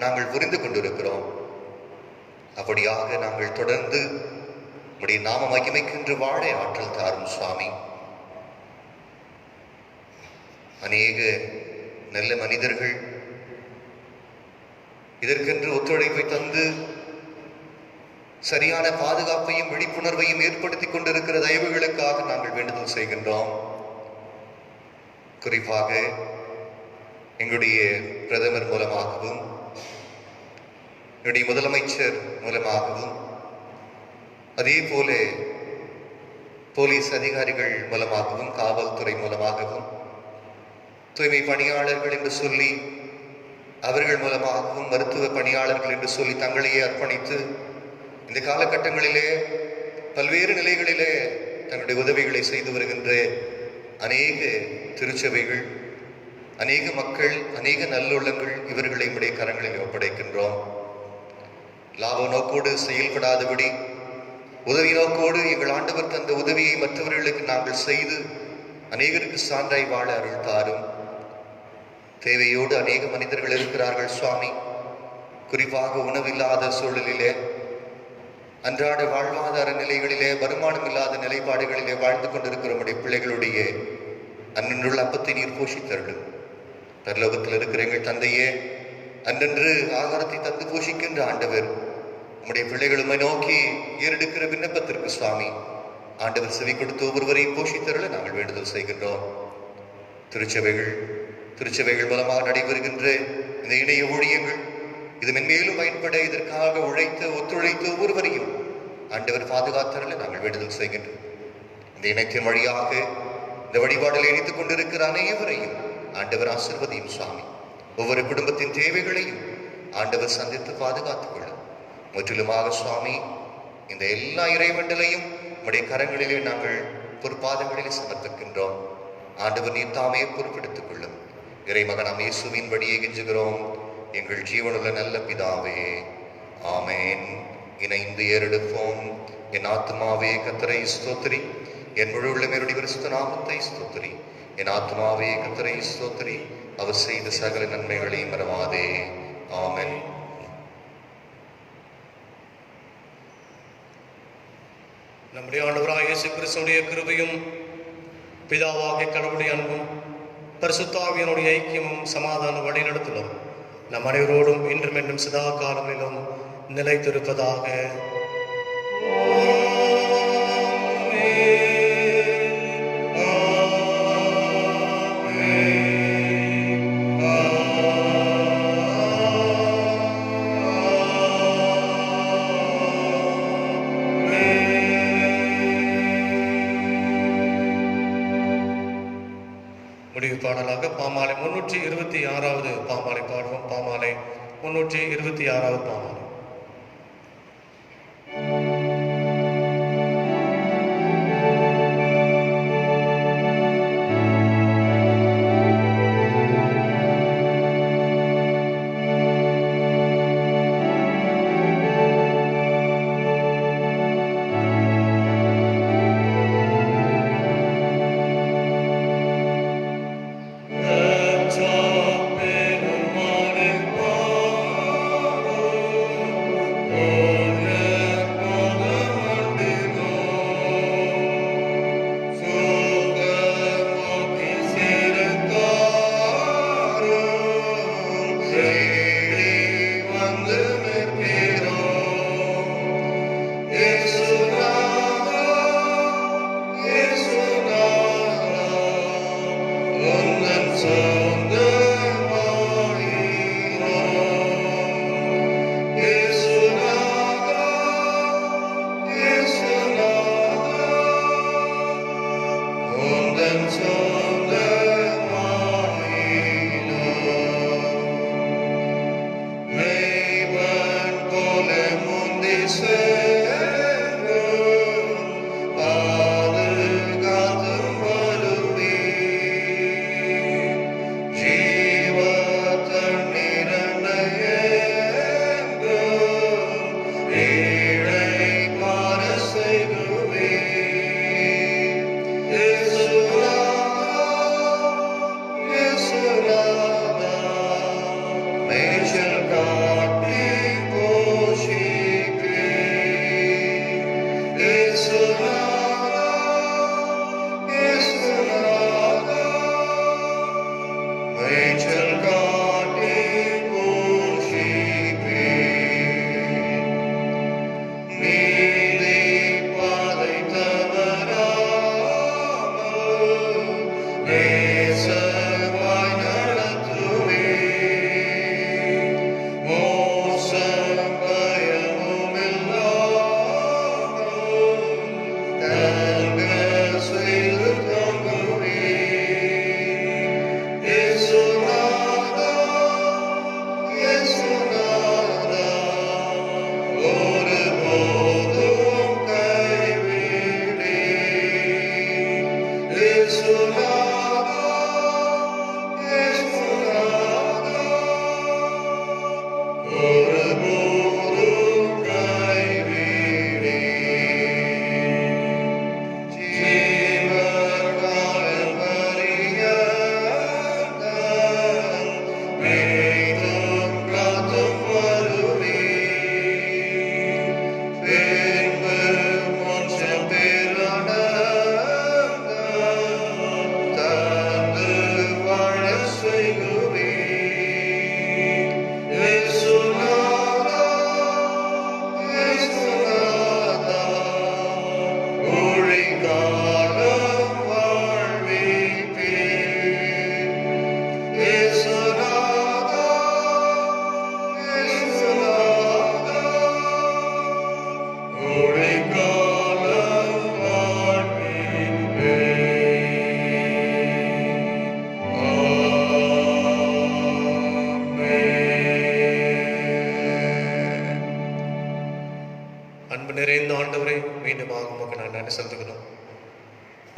நாங்கள் புரிந்து கொண்டிருக்கிறோம். அப்படியாக நாங்கள் தொடர்ந்து உம்முடைய நாம மகிமைக்கென்று வாழ ஆற்றல் தாரும் சுவாமி. அநேக நல்ல மனிதர்கள் இதற்கென்று ஒத்துழைப்பை தந்து சரியான பாதுகாப்பையும் விழிப்புணர்வையும் ஏற்படுத்தி கொண்டிருக்கிற தயவுகளுக்காக நாங்கள் வேண்டுதல் செய்கின்றோம். குறிப்பாக எங்களுடைய பிரதமர் மூலமாகவும் என்னுடைய முதலமைச்சர் மூலமாகவும் அதே போல போலீஸ் அதிகாரிகள் மூலமாகவும் காவல்துறை மூலமாகவும் தூய்மை பணியாளர்கள் என்று சொல்லி அவர்கள் மூலமாகவும் மருத்துவ பணியாளர்கள் என்று சொல்லி தங்களையே அர்ப்பணித்து இந்த காலகட்டங்களிலே பல்வேறு நிலைகளிலே தங்களுடைய உதவிகளை செய்து வருகின்ற அநேக திருச்சபைகள், அநேக மக்கள், அநேக நல்லுள்ளங்கள், இவர்களை நம்முடைய கரங்களில் ஒப்படைக்கின்றோம். லாப நோக்கோடு செயல்படாதபடி உதவி நோக்கோடு எங்கள் ஆண்டவர் தந்த உதவியை மற்றவர்களுக்கு நாங்கள் செய்து அநேகருக்கு சான்றாய் வாழ அருள் தாரும். தேவையோடு அநேக மனிதர்கள் இருக்கிறார்கள் சுவாமி. குறிப்பாக உணவில்லாத சூழலிலே, அன்றாட வாழ்வாதார நிலைகளிலே, வருமானம் இல்லாத நிலைப்பாடுகளிலே வாழ்ந்து கொண்டிருக்கிற நம்முடைய பிள்ளைகளுடைய அன்றுள்ள அப்பத்தை நீர் போஷித்தருளும். பரலோகத்தில் இருக்கிற எங்கள் தந்தையே, அன்றன்று ஆகாரத்தை தந்து போஷிக்கின்ற ஆண்டவர், நம்முடைய பிள்ளைகளுமை நோக்கி ஏறெடுக்கிற விண்ணப்பத்திற்கு சுவாமி ஆண்டவர் செவி கொடுத்து ஒவ்வொருவரையும் போஷித்தருள நாங்கள் வேண்டுதல் செய்கின்றோம். திருச்சபைகள் மூலமாக நடைபெறுகின்ற இந்த இணைய ஊழியங்கள் இது மென்மேலும் பயன்பட இதற்காக ஒத்துழைத்த ஒவ்வொருவரையும் ஆண்டவர் பாதுகாத்தருள நாங்கள் வேண்டுதல் செய்கின்றோம். இந்த இணையத்தின் வழியாக இந்த வழிபாடில் இணைத்துக் கொண்டிருக்கிற அனைவரையும் ஆண்டவர் ஆசீர்வதியும் சுவாமி. ஒவ்வொரு குடும்பத்தின் தேவைகளையும் ஆண்டவர் சந்தித்து பாதுகாத்துக் கொள்ளும். முற்றிலுமாக சுவாமி இந்த எல்லா இறைவண்டலையும் நம்முடைய கரங்களிலே நாங்கள் பொறுப்பாதங்களிலே சமர்ப்பிக்கின்றோம். ஆண்டவர் நீர் தாமே பொறுப்பெடுத்துக் கொள்ளும். இறைமகனாம் இயேசுவின் வழியே கெஞ்சுகிறோம் எங்கள் ஜீவனுள்ள நல்ல பிதாவே, ஆமேன். இணைந்து ஏறெடுப்போம். என் ஆத்மாவே கர்த்தரை ஸ்தோத்திரி, என் முழு உள்ளமையுடைய பரிசுத்த நாமத்தை ஸ்தோத்திரி. என் ஆத்மாவே கர்த்தரை ஸ்தோத்திரி, அவர் செய்த சகல நன்மைகளையும் மறவாதே. ஆமென். நம்முடைய ஆண்டவராகிய இயேசு கிறிஸ்துவினுடைய கிருபையும் பிதாவாகிய கடவுளுடைய அன்பும் பரிசுத்த ஆவியானுடைய ஐக்கியமும் சமாதான வழிநடத்தலும் நம் அனைவரோடும் இன்றும் என்றும் சதா காலங்களிலும் நிலைத்திருப்பதாக. ஆமென். பாடலாக பாமாலை 326வது பாமாலை பாடுவோம். பாமாலை 326வது பாமாலை.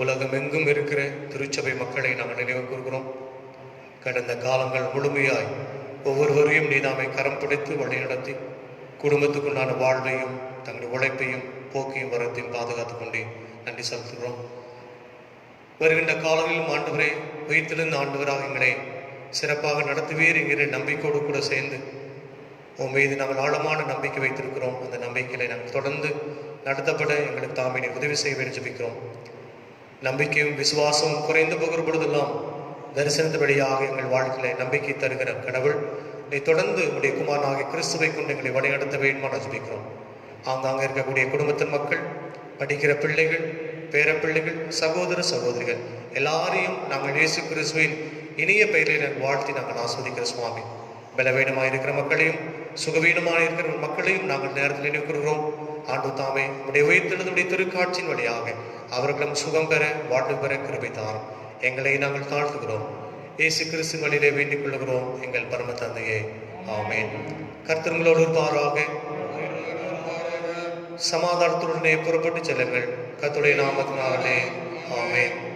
உலகமெங்கும் இருக்கிற திருச்சபை மக்களை நாங்கள் நினைவு கூறுகிறோம். கடந்த காலங்கள் முழுமையாய் ஒவ்வொருவரையும் நீதாமை கரம் பிடித்து வழிநடத்தி குடும்பத்துக்குண்டான வாழ்வையும் தங்களுடைய உழைப்பையும் போக்கியும் வரத்தையும் பாதுகாத்து கொண்டே நன்றி செலுத்துகிறோம். வருகின்ற காலங்களிலும் ஆண்டவரே உயிர்த்தெழுந்த ஆண்டவராக எங்களை சிறப்பாக நடத்துவீர் என்கிற நம்பிக்கையோடு கூட சேர்ந்து உன் மீது நாங்கள் ஆழமான நம்பிக்கை வைத்திருக்கிறோம். அந்த நம்பிக்கையை நாங்கள் தொடர்ந்து நடத்தப்பட எங்களுக்கு தாமே உதவி செய்ய வேண்டும் ஜெபிக்கிறோம். நம்பிக்கையும் விசுவாசமும் குறைந்து போகிற பொழுதெல்லாம் தரிசனத்தபடியாக எங்கள் வாழ்க்கையில நம்பிக்கை தருகிற கடவுள் நீ தொடர்ந்து உடைய குமாரனாகிய கிறிஸ்துவை கொண்டு எங்களை வழிநடத்த வேண்டுமா ஜெபிக்கிறோம். ஆங்காங்கே இருக்கக்கூடிய குடும்பத்தின் மக்கள், படிக்கிற பிள்ளைகள், பேரப்பிள்ளைகள், சகோதர சகோதரிகள் எல்லாரையும் நாங்கள் இயேசு கிறிஸ்துவின் இனிய பெயரில் வாழ்த்தி நாங்கள் ஆஸ்வதிக்கிற சுவாமி. பலவீனமாக இருக்கிற மக்களையும் சுகவீனமாக இருக்கிற மக்களையும் நாங்கள் நேரத்தில் நினைவுகிறோம். ஆண்டு தாமே உடைய உயிர்த்தெழுந்துடைய திருக்காட்சியின் வழியாக அவர்களும் சுகம் பெற வாழ்வு பெற கிருபை தாரும். எங்களை நாங்கள் தாழ்த்துகிறோம். இயேசு கிறிஸ்து வழியிலே வேண்டிக் கொள்கிறோம் எங்கள் பரம தந்தையே, ஆமென். கர்த்தர் உங்களோடு இருப்பாராக. சமாதானத்துடனே புறப்பட்டு செல்லுங்கள். கர்த்தருடைய நாமத்தினாலே, ஆமென்.